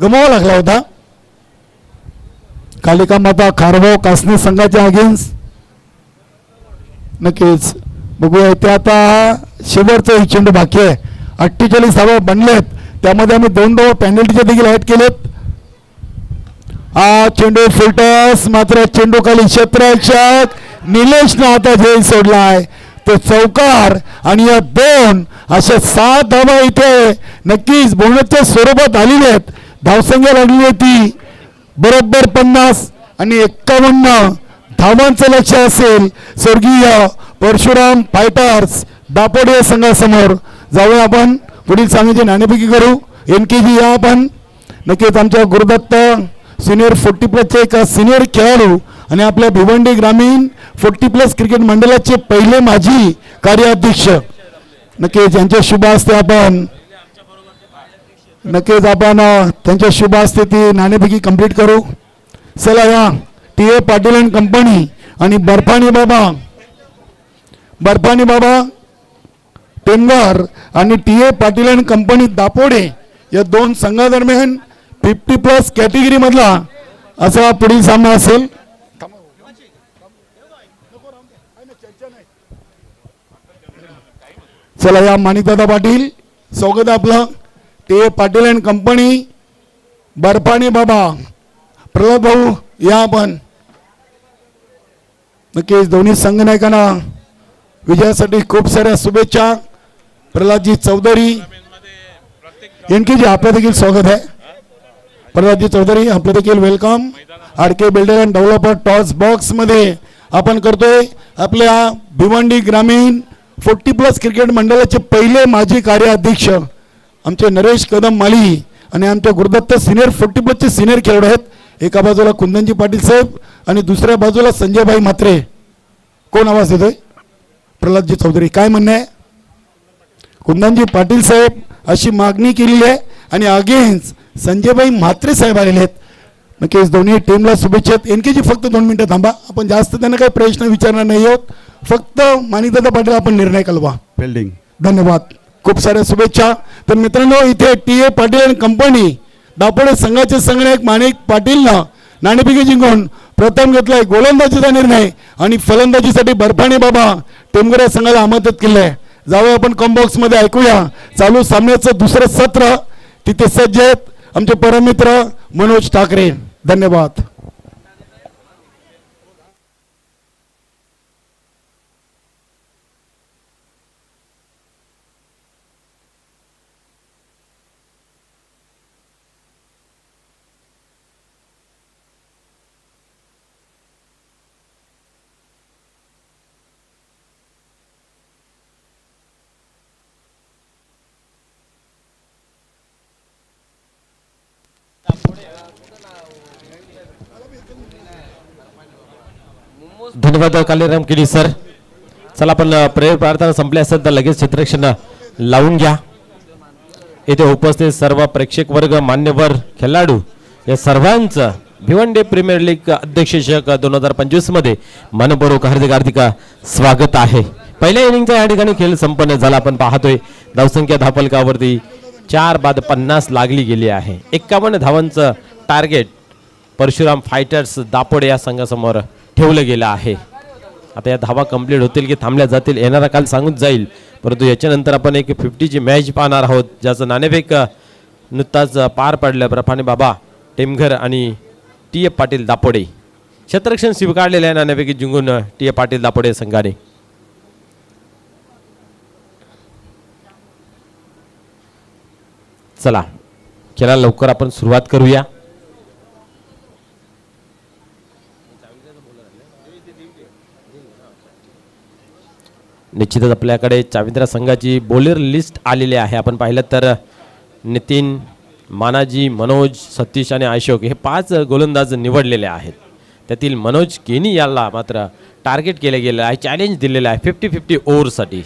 गमावा लागला होता. कालिका माता खारगाव कासने संघाच्या अगेन्स्ट. नक्कीच बघूया. ते आता शेवटचा एक चेंडू बाकी आहे. 48 धावा बनलेत. त्यामध्ये आम्ही 2 धावा पेनल्टीच्या देखील ऍड केलेत. हा चेंडू फुलटॉस. मात्र चेंडू खाली क्षेत्ररक्षक निलेशनं आता झेल सोडलाय. तो चौकार आणि या 2 अशा 7 धावा इथे नक्कीच बोनसच्या स्वरूपात आलेली आहेत. धावसंख्या लागली होती बरोबर 50 आणि 51 धावांचं लक्ष असेल स्वर्गीय परशुराम फायटर्स दापोडे संघासमोर. जाऊया आपण पुढील सामन्याची नाणेफेकी करू. NKG या आपण. नक्कीच आमच्या गुरुदत्त सिनियर 40+ एक सिनियर खेळाडू आणि आपल्या भिवंडी ग्रामीण 40+ क्रिकेट मंडळाचे पहिले माजी कार्याध्यक्ष. नक्कीच यांच्या शुभ हस्ते आपण त्यांच्या शुभ हस्ते ती नाणेफेकी कंप्लीट करू. चला या TA पाटील अँड कंपनी आणि बर्फानी बाबा टेंगार आणि TA Patil and company Dapode या 2 संघादरम्यान 50+ कॅटेगरी मधला असा पुढील सामना असेल. चला या माणिकदादा पाटील स्वागत आपलं. TA पाटील अँड कंपनी बर्फानी बाबा प्रल्हाद भाऊ या आपण. नक्कीच दोन्ही संघनायकांना विजयासाठी खूप साऱ्या शुभेच्छा. प्रल्हादजी चौधरी NKG आपलं देखील स्वागत आहे. प्रल्हादजी चौधरी आपलं देखील welcome. RK builder and developer toss box मध्ये आपण करतोय. आपल्या भिवंडी ग्रामीण 40+ क्रिकेट मंडळाचे पहिले माजी कार्याध्यक्ष आमचे नरेश कदम माली आणि आमच्या गुरुदत्त सिनियर 40+ चे सिनियर खेळाडू आहेत. एका बाजूला कुंदनजी पाटील साहेब आणि दुसऱ्या बाजूला संजयभाई म्हात्रे. कोण आवाज देतोय? प्रल्हादजी चौधरी. काय म्हणणं आहे? कुंदनजी पाटील साहेब अशी मागणी केलेली आहे आणि अगेन्स्ट संजयभाई म्हात्रे साहेब आलेले आहेत. नक्कीच दोन्ही टीमला शुभेच्छा. NKG फक्त 2 मिनिटं थांबा. आपण जास्त त्यांना काही प्रश्न विचारणार नाही आहोत. फक्त माणिकदादा पाटील आपण निर्णय कळवा. फिल्डिंग. धन्यवाद. खूप साऱ्या शुभेच्छा. तर मित्रांनो इथे TA Patil and company Dapode संघाचे संघनायक माणिक पाटीलनं नाणेफेकी जिंकून प्रथम घेतलाय गोलंदाजीचा निर्णय आणि फलंदाजीसाठी बर्फानी बाबा टेमगर या संघाला आमंत्रित केलंय. जाऊया आपण कॉम्बॉक्स मध्ये ऐकूया चालू सामन्याचं दुसरं सत्र. तिथे सज्ज आहेत आमचे परममित्र मनोज ठाकरे. धन्यवाद. धन्यवाद कालीराम केडी सर. चला आपण प्रेयर प्रार्थना संपल्या असेल तर लगेच चित्रक्षण लावून घ्या. येथे उपस्थित सर्व प्रेक्षक वर्ग मान्यवर खेळाडू या सर्वांचं भिवंडी प्रीमियर लीग अध्यक्षक 2025 मध्ये मनपूर्वक हार्दिक स्वागत आहे. पहिल्या इनिंगचा या ठिकाणी खेळ संपन्न झाला. आपण पाहतोय धावसंख्या धावफलकावरती 4 बाद 50 लागली गेली आहे. 51 धावांचं टार्गेट परशुराम फायटर्स दापोडे या संघासमोर ठेवलं गेलं आहे. आता या धावा कंप्लीट होतील की थांबल्या जातील येणारा काल सांगून जाईल. परंतु याच्यानंतर आपण एक 50ची मॅच पाहणार आहोत ज्याचं नाणेफेक नुकताच पार पडलं. बर्फानी बाबा टेमघर आणि TA पाटील दापोडे क्षेत्ररक्षण स्वीकारलेल्या नाणेफेकी जिंकून TA पाटील दापोडे संघाने. चला खेळा लवकर आपण सुरुवात करूया. निश्चितच आपल्याकडे चाविंद्रा संघाची बॉलर लिस्ट आलेली आहे. आपण पाहिलं तर नितीन, मानाजी, मनोज, सतीश आणि अशोक हे 5 गोलंदाज निवडलेले आहेत. त्यातील मनोज केनी याला मात्र टार्गेट केले गेले आहे, चॅलेंज दिलेलं आहे 50-50 ओव्हरसाठी.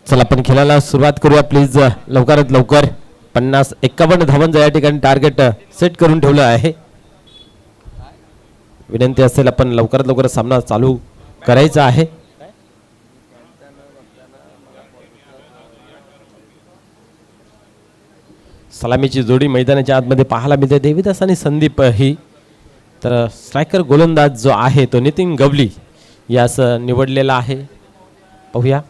चला आपण खेळायला सुरुवात करूया प्लीज. लवकरात लवकर 50-51 धावांचं या ठिकाणी टार्गेट सेट करून ठेवलं आहे. विनंती असेल आपण लवकरात लवकर सामना चालू करायचा आहे. सलामीची जोडी मैदानाच्या आतमध्ये पाहायला मिळते. देवीदास आणि संदीप ही तर स्ट्रायकर गोलंदाज जो आहे तो नितीन गवली यास निवडलेला आहे. पाहूया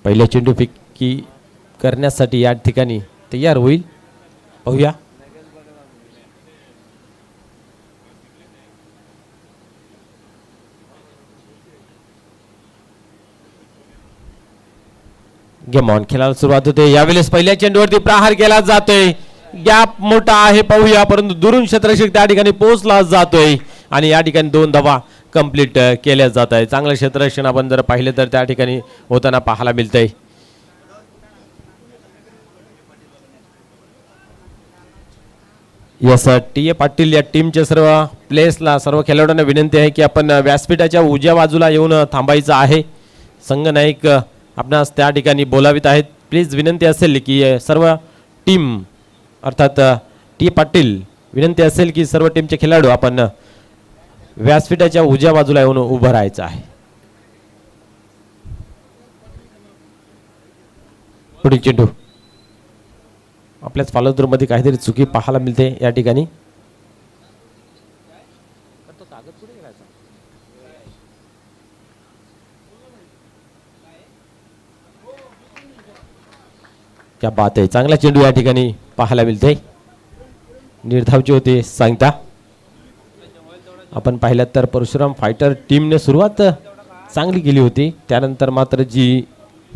पहिल्या चेंडू फेकी करण्यासाठी या ठिकाणी तयार होईल. पाहूया गेम ऑन. खेळायला सुरुवात होते. यावेळेस पहिल्या चेंडूवरती प्रहार केला जातोय. गॅप मोठा आहे पाहूया, परंतु दुरून क्षेत्ररक्षक त्या ठिकाणी पोहोचला जातोय आणि या ठिकाणी 2 धावा कंप्लीट केल्या जात आहे. चांगलं क्षेत्ररक्षण आपण जर पाहिलं तर त्या ठिकाणी होताना पाहायला मिळतंय. यस टी पाटील या टीमच्या सर्व प्लेयर्सला, सर्व खेळाडूंना विनंती आहे की आपण व्यासपीठाच्या उजव्या बाजूला येऊन थांबायचं आहे. संघनायक आपणास त्या ठिकाणी बोलावित आहेत. प्लीज विनंती असेल की सर्व टीम अर्थात टी पाटील विनंती असेल की सर्व टीमचे खेळाडू आपण व्यासपीठाच्या उजव्या बाजूला येऊन उभं राहायचं आहे. पुढील चेंडू आपल्याच फॉलोथ्रूमध्ये काहीतरी चुकी पाहायला मिळते या ठिकाणी. क्या बात आहे. चांगला चेंडू या ठिकाणी पाहायला मिळते. निर्धावची होते सांगता. आपण पाहिलं तर परशुराम फायटर टीमने सुरुवात चांगली केली होती, त्यानंतर मात्र जी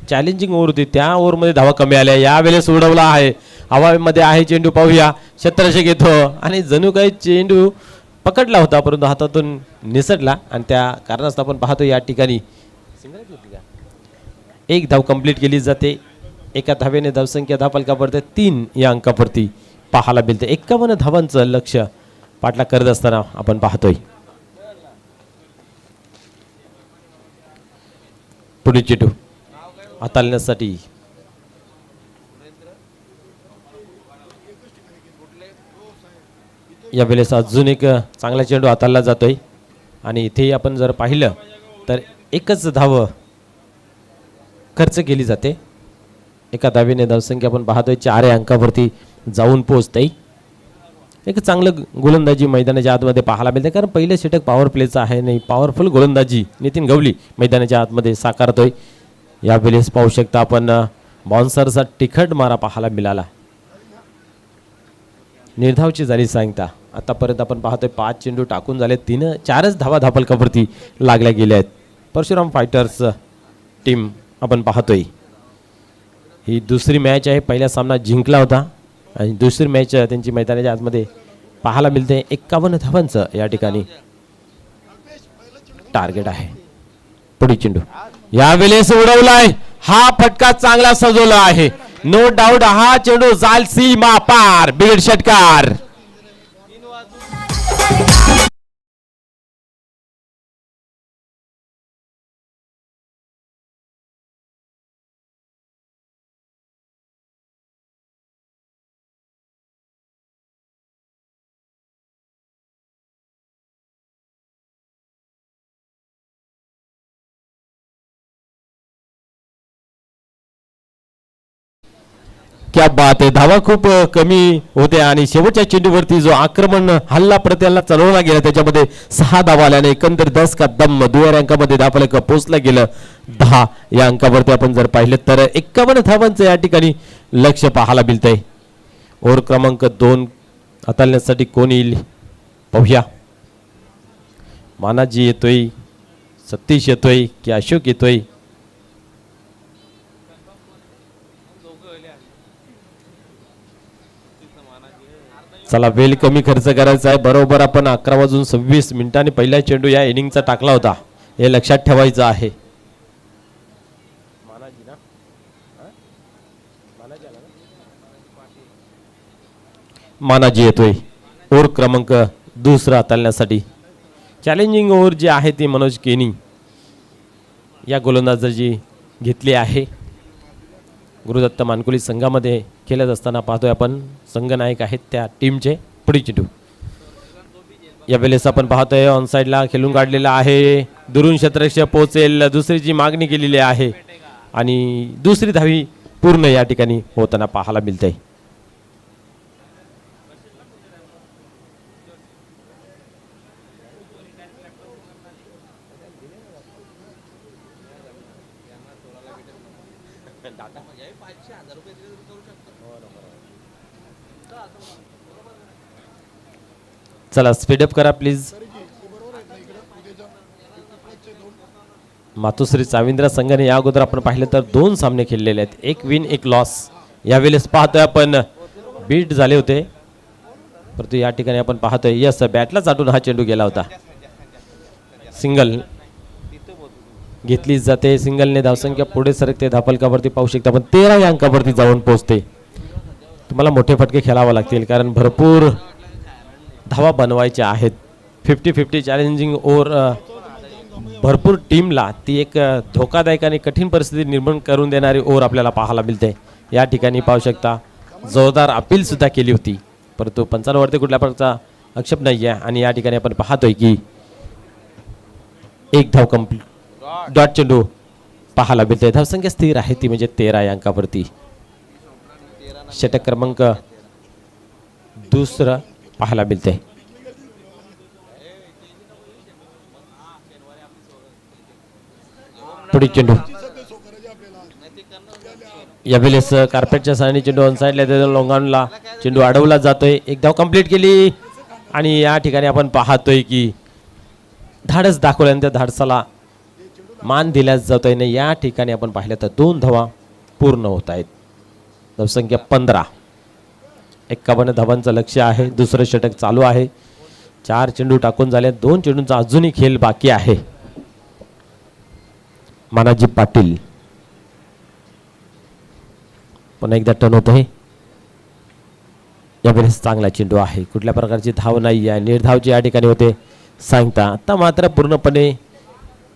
चॅलेंजिंग ओव्हर होती त्या ओव्हरमध्ये धावा कमी आल्या. यावेळेस उडवला आहे, हवामध्ये आहे चेंडू. पाहूया क्षेत्ररक्षक येतो आणि जणू काही चेंडू पकडला होता परंतु हातातून निसटला आणि त्या कारणास्तव आपण पाहतो या ठिकाणी 1 धाव कंप्लीट केली जाते. एका धावेने धावसंख्या धावफलकावरती 3 या अंकावरती पाहायला मिळते. 51 धावांचं लक्ष पाठलाग करत असताना आपण पाहतोय. पुढे चेंडू हाताळण्यासाठी या वेळेस अजून एक चांगला चेंडू हाताळला जातोय आणि इथे आपण जर पाहिलं तर 1च धाव खर्च केली जाते. एका धावेने धावसंख्या आपण पाहतोय 4 अंकावरती जाऊन पोहोचते. एक चांगलं गोलंदाजी मैदानाच्या आतमध्ये पाहायला मिळते, कारण पहिलं षटक पॉवर प्लेचं आहे. नाही, पॉवरफुल गोलंदाजी नितीन गवली मैदानाच्या आतमध्ये साकारतोय. यावेळेस पाहू शकता आपण बाउन्सरचा तिखट मारा पाहायला मिळाला. निर्धावची झाली सांगता. आतापर्यंत आपण पाहतोय 5 चेंडू टाकून झाले, 4च धावा धावफलकावरती लागल्या गेल्या आहेत. परशुराम फायटर्स टीम आपण पाहतोय ही दुसरी मॅच आहे. पहिला सामना जिंकला होता आणि दुसरी मॅच त्यांची मैदानाच्या आतमध्ये पाहायला मिळते. 51 धावांचं या ठिकाणी टार्गेट आहे. पुढील चेंडू यावेळेस उडवलाय. हा फटका चांगला सजवला आहे, नो डाऊट. हा चेंडू जाल सीमा पार, बिग षटकार. क्या बात आहे. धावा खूप कमी होते आणि शेवटच्या चेंडूवरती जो आक्रमण हल्ला प्रत्याला चालवला गेला त्याच्यामध्ये 6 धावा आल्याने एकंदर 10 का दम दुहेरी अंकामध्ये धावफलक पोहोचला गेलं 10 या अंकावरती आपण जर पाहिलं तर 51 धावांचं या ठिकाणी लक्ष पाहायला मिळतंय. ओव्हर क्रमांक 2 हाताळण्यासाठी कोण येईल पाहूया. मानाजी येतोय, सतीश येतोय की अशोक येतोय. चला वेळ कमी खर्च करायचा आहे. बरोबर आपण 11:26 पहिला चेंडू या इनिंगचा टाकला होता हे लक्षात ठेवायचं आहे. मानाजी येतोय ओव्हर क्रमांक 2 हाताळण्यासाठी. चॅलेंजिंग ओव्हर जी आहे ती मनोज केनी या गोलंदाजाची घेतली आहे. गुरुदत्त मानकुली संघामध्ये खेळत असताना पाहतोय आपण संघनायक आहेत त्या टीमचे. पुढे चेंडू यावेळेस आपण पाहतोय ऑन साईडला खेळून काढलेला आहे. दुरून क्षेत्ररक्षक पोहोचेल दुसरीची मागणी केलेली आहे आणि दुसरी धावी पूर्ण या ठिकाणी होताना पाहायला मिळते. चला स्पीडअप करा प्लीज. मातोश्री चाविंद्रा संघाने या अगोदर आपण पाहिलं तर 2 सामने खेळलेले आहेत. 1 विन 1 लॉस. यावेळेस पाहतोय आपण बीट झाले होते परंतु या ठिकाणी आपण पाहतोय यस बॅटला चाटून हा चेंडू गेला होता. सिंगल घेतली जाते. सिंगलने धावसंख्या पुढे सरकते. धावफलकावरती पाहू शकता आपण 13 या अंकावरती जाऊन पोहोचते. तुम्हाला मोठे फटके खेळावे लागतील कारण भरपूर धावा बनवायच्या आहेत. 50-50 चॅलेंजिंग ओव्हर भरपूर टीमला ती एक धोकादायक आणि कठीण परिस्थिती निर्माण करून देणारी ओव्हर आपल्याला पाहायला मिळते. या ठिकाणी पाहू शकता जोरदार अपील सुद्धा केली होती परंतु पंचांवरती कुठल्या प्रकारचा आक्षेप नाही आहे आणि या ठिकाणी आपण पाहतोय की 1 धाव कंप्लीट डॉट चेंडू पाहायला मिळते. धावसंख्या स्थिर आहे ती म्हणजे 13 या अंकावरती. षटक क्रमांक 2 पाहायला मिळते. पुढे चेंडू यावेळेस कार्पेटच्या साईडने चेंडू ऑन साईडला लोंगाणला चेंडू अडवला जातोय. 1 धाव कंप्लीट केली आणि या ठिकाणी आपण पाहतोय की धाडस दाखवल्यानंतर धाडसाला मान दिला जातोय नाही. या ठिकाणी आपण पाहिलं तर 2 धावा पूर्ण होत आहेत. धावसंख्या 15. 51 धावांचं लक्ष्य आहे. दुसरं षटक चालू आहे. 4 चेंडू टाकून झाले. 2 चेंडूंचा अजूनही खेळ बाकी आहे. मानाजी पाटील पुन्हा एकदा टर्न होत आहे. यावेळेस चांगला चेंडू आहे. कुठल्या प्रकारची धाव नाही आहे. निर्धावची या ठिकाणी होते सांगता. आता मात्र पूर्णपणे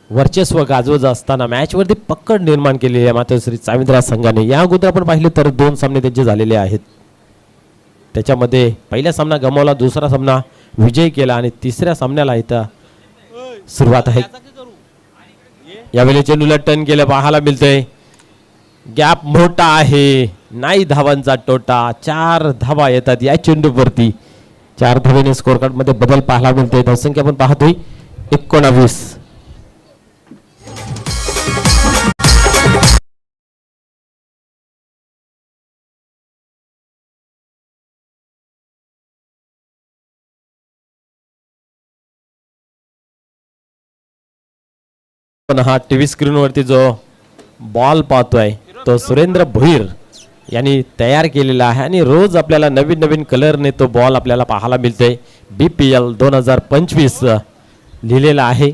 वर्चस्व गाजवत असताना मॅचवरती पकड निर्माण केलेली आहे मातोश्री चाविंद्रा संघाने. या अगोदर आपण पाहिलं तर 2 सामने त्यांचे झालेले आहेत. त्याच्यामध्ये पहिला सामना गमावला, दुसरा सामना विजय केला आणि तिसऱ्या सामन्याला इथं सुरुवात आहे. यावेळी चेंडूला टर्न केलं पाहायला मिळतंय. गॅप मोठा आहे. नाही धावांचा तोटा. 4 धावा येतात या चेंडूवरती. 4 धावेने स्कोर कार्ड मध्ये बदल पाहायला मिळतोय. धावसंख्या आपण पाहतोय 19. पण हा टीव्ही स्क्रीनवरती जो बॉल पाहतोय तो सुरेंद्र भोईर यांनी तयार केलेला आहे आणि रोज आपल्याला नवीन नवीन कलरने तो बॉल आपल्याला पाहायला मिळते. BPL 2025 लिहिलेला आहे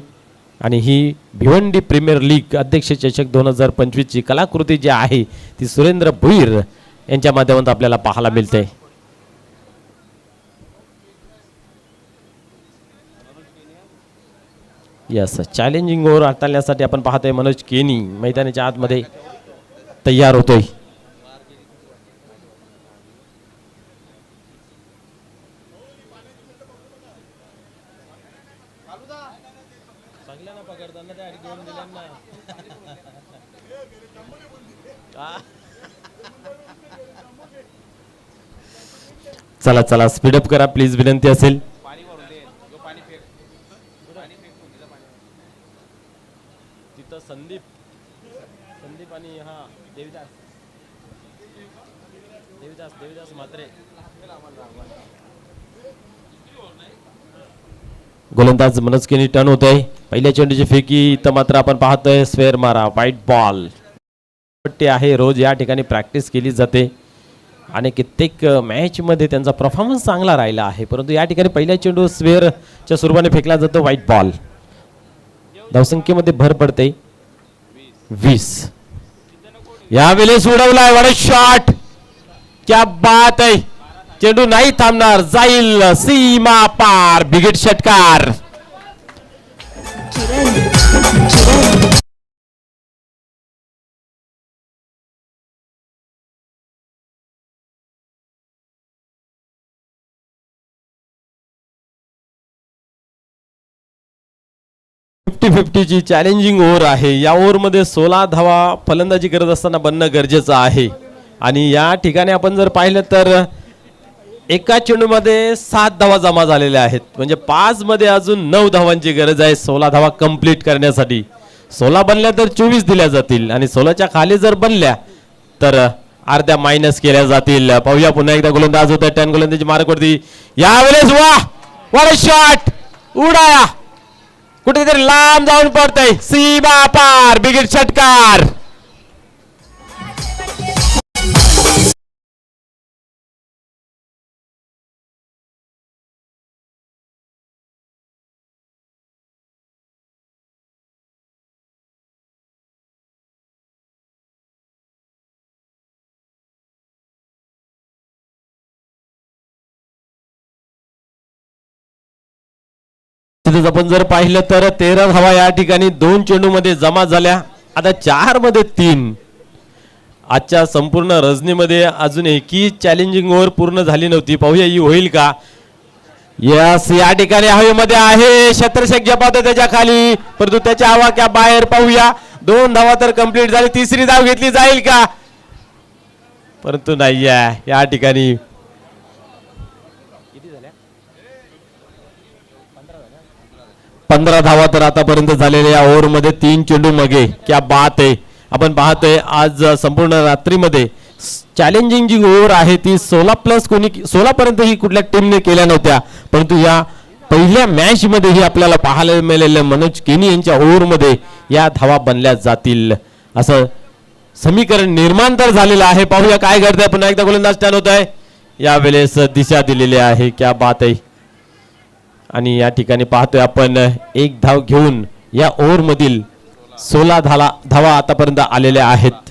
आणि ही भिवंडी प्रीमियर लीग अध्यक्ष चषक 2025 ची कलाकृती जी आहे ती सुरेंद्र भोईर यांच्या माध्यमातून आपल्याला पाहायला मिळते. यस चॅलेंजिंग ओव्हर हाताळण्यासाठी आपण पाहतोय मनोज केनी मैदानाच्या आतमध्ये तयार होतोय. चला चला स्पीडअप करा प्लीज, विनंती असेल. पाणी भरून दे जो पाणी फेक पाणी फेक तिथं पाणी तिथं संदीप आणि हा देविदास मात्रे. गोलंदाज मनोज केनी टर्न होत आहे. पहिल्या चेंडूची फेकी इथं मात्र आपण पाहतोय स्क्वेअर मारा, व्हाईट बॉल. पट्टी आहे, रोज या ठिकाणी प्रॅक्टिस केली जाते आणि कित्येक मॅच मध्ये त्यांचा परफॉर्मन्स चांगला राहिला आहे, परंतु या ठिकाणी पहिल्या चेंडू स्क्वेअरच्या स्वरूपाने फेकला जातो, व्हाईट बॉल. धावसंख्येमध्ये भर पडते 20. यावेळेस उडवलाय, वड शॉट, क्या बात आहे. चेंडू नाही थांबणार, जाईल सीमा पार, बिगेट षटकार. ची चॅलेंजिंग ओव्हर आहे. या ओव्हरमध्ये 16 धावा फलंदाजी करत असताना बनणं गरजेचं आहे आणि या ठिकाणी आपण जर पाहिलं तर एका चेंडूमध्ये 7 धावा जमा झालेल्या आहेत, म्हणजे 5 मध्ये अजून 9 धावांची गरज आहे 16 धावा कंप्लीट करण्यासाठी. 16 बनल्या तर 24 दिल्या जातील आणि 16च्या खाली जर बनल्या तर अर्ध्या मायनस केल्या जातील. पाहूया पुन्हा एकदा गोलंदाज होत आहे, 10 गोलंदाजी मार्कवरती. यावेळेस वा शॉट, उडाया, कुठेतरी लांब जाऊन पडतंय, सीमा पार, बिगेट षटकार. आपण जर पाहिलं तर 13 धावा या ठिकाणी 2 चेंडू मध्ये जमा झाल्या, आता 4 मध्ये 3. आजच्या संपूर्ण रजनीमध्ये अजून एकही चॅलेंजिंग ओव्हर पूर्ण झाली नव्हती. पाहूया ही होईल का. यस, या ठिकाणी हवेमध्ये आहे, शत्रशेख जपावतो त्याच्या खाली, परंतु त्याच्या आवाक्या बाहेर. पाहूया 2 धावा तर कंप्लीट झाली, तिसरी धाव घेतली जाईल का, परंतु नाही आहे. या ठिकाणी 15 धावा तर आतापर्यंत झालेल्या या ओव्हर मध्ये 3 चेंडू मागे. क्या बात आहे. आपण पाहतोय आज संपूर्ण रात्रीमध्ये चॅलेंजिंग जी ओव्हर आहे ती 16 पर्यंत ही कुठल्या टीमने केल्या नव्हत्या, परंतु या पहिल्या मॅच मध्ये ही आपल्याला पाहायला मिळालेल्या मनोज केनी यांच्या ओव्हर मध्ये या धावा बनल्या जातील असं समीकरण निर्माण तर झालेलं आहे. पाहूया काय घडतंय. पुन्हा एकदा गोलंदाज टर्न होत आहे, यावेळेस दिशा दिलेली आहे. क्या बात आहे. आणि या ठिकाणी पाहतोय आपण 1 धाव घेऊन या ओव्हर मधील 16 धावा आतापर्यंत आलेल्या आहेत.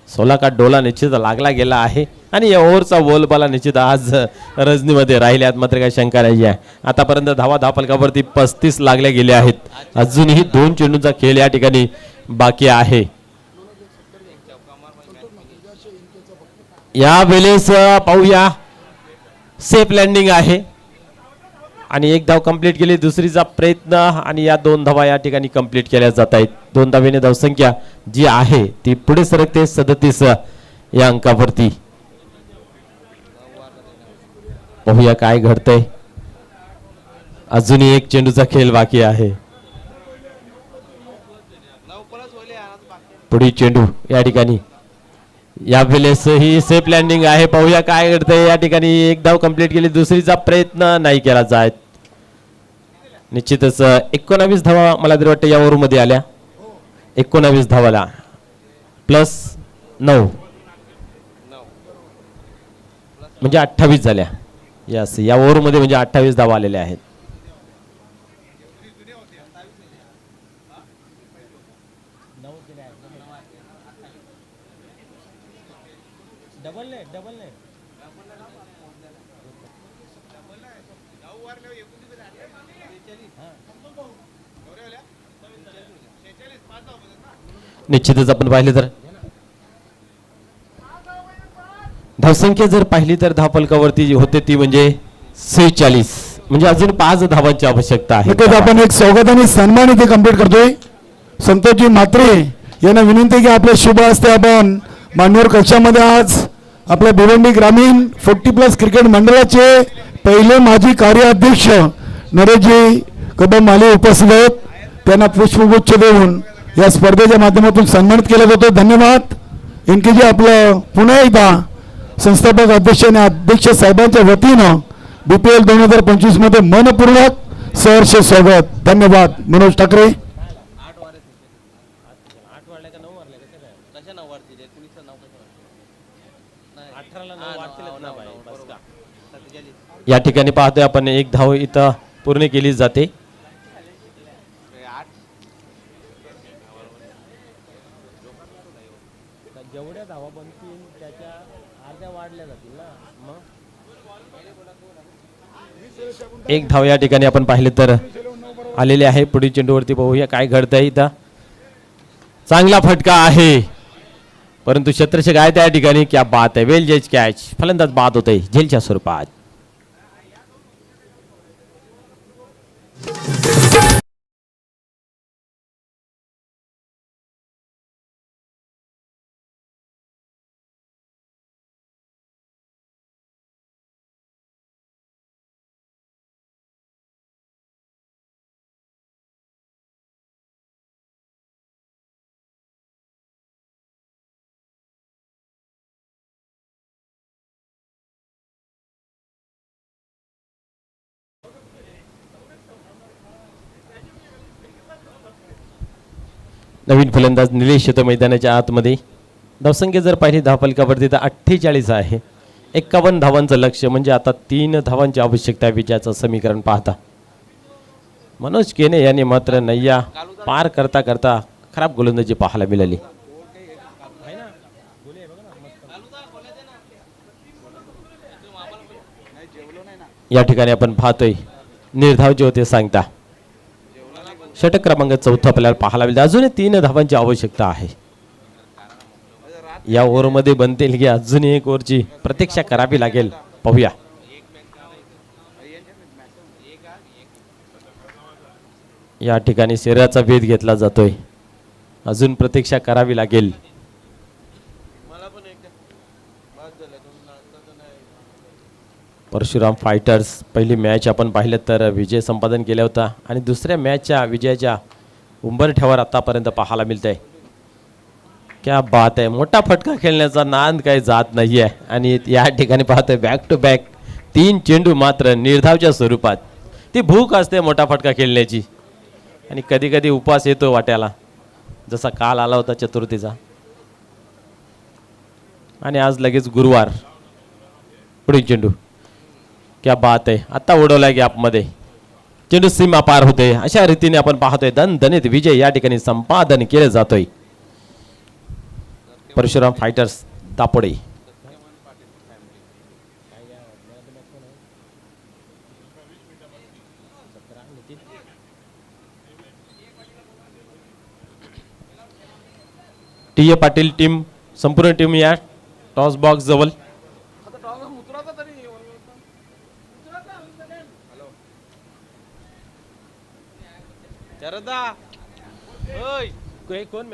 16 का डोला निश्चित लागला गेला आहे आणि या ओव्हरचा बोलबाला निश्चित आज रजनीमध्ये राहिल्यात, मात्र काही शंका नाही आहे. आतापर्यंत धावा फलकावरती 35 लागल्या गेल्या आहेत. अजूनही 2 चेंडूंचा खेळ या ठिकाणी बाकी आहे. या वेळेस पाहूया सेफ लँडिंग आहे आणि 1 धाव कंप्लीट केली, दुसरीचा प्रयत्न आणि या 2 धावा या ठिकाणी कंप्लीट केल्या जात आहेत. 2 धावेने धावसंख्या जी आहे ती पुढे सरकते 37 या अंकावरती. पाहूया काय घडतंय. अजूनही 1 चेंडूचा खेळ बाकी आहे. पुढील चेंडू या ठिकाणी यावेळेस ही सेफ लँडिंग आहे. पाहूया काय घडतंय. या ठिकाणी 1 धाव कंप्लीट केली, दुसरीचा प्रयत्न नाही केला जात. निश्चितच 19 धावा मला तरी वाटतं या ओव्हर मध्ये आल्या. 19 धावाला प्लस 9 म्हणजे 28 झाल्या. यस, या ओव्हर मध्ये म्हणजे 28 धावा आलेल्या आहेत. निश्चितच आपण पाहिले तर धावसंख्या जर पाहिली तर धावफलकावरती होते ती म्हणजे 46, म्हणजे अजून 5 धावांची आवश्यकता आहे. आपण एक स्वागत आणि सन्मान इथे कंप्लीट करतोय. संतोषजी म्हात्रे यांना विनंती आहे की आपल्या शुभ हस्ते आपण मान्यवर कक्षामध्ये आज आपल्या भिवंडी ग्रामीण 40+ क्रिकेट मंडळाचे पहिले माजी कार्याध्यक्ष नरेशजी कदम माले उपस्थित आहेत. त्यांना पुष्पगुच्छ देऊन या स्पर्धेच्या माध्यमातून सन्मानित केलं जातं. धन्यवाद. इनके आपलं पुन्हा एकदा संस्थापक अध्यक्ष आणि अध्यक्ष साहेबांच्या वतीनं BPL 2025 मध्ये मनपूर्वक सहर्ष स्वागत. धन्यवाद. मनोज ठाकरे. या ठिकाणी पाहतोय आपण एक धाव इथं पूर्ण केली जाते. जेवढ्या धावा बनतील त्याच्या अर्ध्या वाढल्या जातील ना. मग एक धाव या ठिकाणी आपण पाहिले तर आलेले आहे. पुढील चेंडूवरती पाहूया काय घडतंय इथं. चांगला फटका आहे परंतु क्षेत्ररक्षक आहे त्या ठिकाणी. क्या बात आहे. वेल जज कॅच. फलंदाज बाद होते झेलच्या स्वरूपात. नवीन फलंदाज निलेश येतो मैदानाच्या आतमध्ये. धावसंख्या जर पाहिली धावफलकावरती तर 48 आहे. 51 धावांचं लक्ष म्हणजे आता 3 धावांची आवश्यकता आहे विजयाचं समीकरण पाहता. मनोज केने यांनी मात्र नैया पार करता करता खराब गोलंदाजी पाहायला मिळाली. या ठिकाणी आपण पाहतोय निर्धाव जे होते सांगता षटक क्रमांक 4 आपल्याला पाहायला मिळते. अजूनही 3 धावांची आवश्यकता आहे. या ओव्हरमध्ये बनतील की अजून एक ओव्हरची प्रतीक्षा करावी लागेल. पाहूया. या ठिकाणी शरीराचा भेद घेतला जातोय. अजून प्रतीक्षा करावी लागेल. परशुराम फायटर्स पहिली मॅच आपण पाहिलं तर विजय संपादन केला होता आणि दुसऱ्या मॅचच्या विजयाच्या उंबरठ्यावर आतापर्यंत पाहायला मिळतंय. क्या बात आहे. मोठा फटका खेळण्याचा नाद काही जात नाही आहे आणि या ठिकाणी पाहतोय बॅक टू बॅक 3 चेंडू मात्र निर्धावच्या स्वरूपात. ती भूक असते मोठा फटका खेळण्याची आणि कधी कधी उपवास येतो वाट्याला जसा काल आला होता चतुर्थीचा आणि आज लगेच गुरुवार. पुढील चेंडू. क्या बात आहे. आता उडवलाय गॅपमध्ये चेंडू सीमा पार होते. अशा रीतीने आपण पाहतोय दणदणीत विजय या ठिकाणी संपादन केलं जातोय. Parshuram fighters Dapode. T A Patil team संपूर्ण टीम या टॉस बॉक्स जवळ. कोण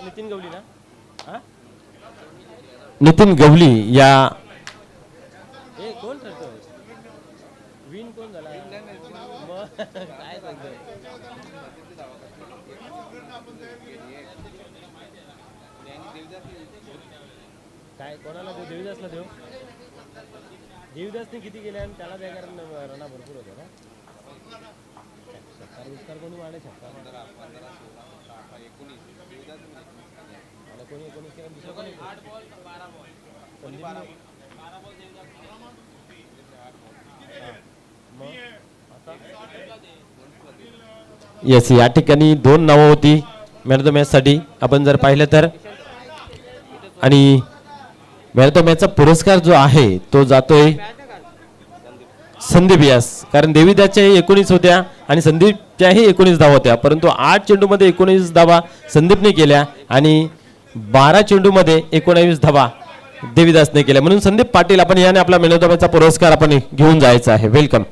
नितीन गवली ना. नितीन गवली या कोण विन कोण झाला काय सांगतोय. काय कोणाला देऊ. देवीदासला देऊ. देवीदासने किती केले आणि त्याला द्या कारण रना भरपूर होते ना. विस्तार कोणी वाढले शकता कोणी 19 केलं दुसरं कोणी येस. या ठिकाणी 2 नावं होती मॅन ऑफ द मॅच साठी आपण जर पाहिलं तर आणि मॅन ऑफ द मॅचचा पुरस्कार जो आहे तो जातोय संदीप यास. कारण देवीदासच्याही 19 होत्या आणि संदीपच्याही 19 धावा होत्या परंतु 8 चेंडूमध्ये 19 धावा संदीपने केल्या आणि 12 चेंडूमध्ये 19 धावा देवीदासने केल्या. म्हणून संदीप पाटील आपण याने आपला मॅन ऑफ द मॅचचा पुरस्कार आपण घेऊन जायचा आहे. वेलकम.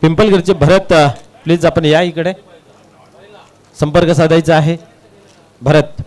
पिंपलगिरीचे भरत प्लीज आपण या इकडे संपर्क साधायचा आहे भरत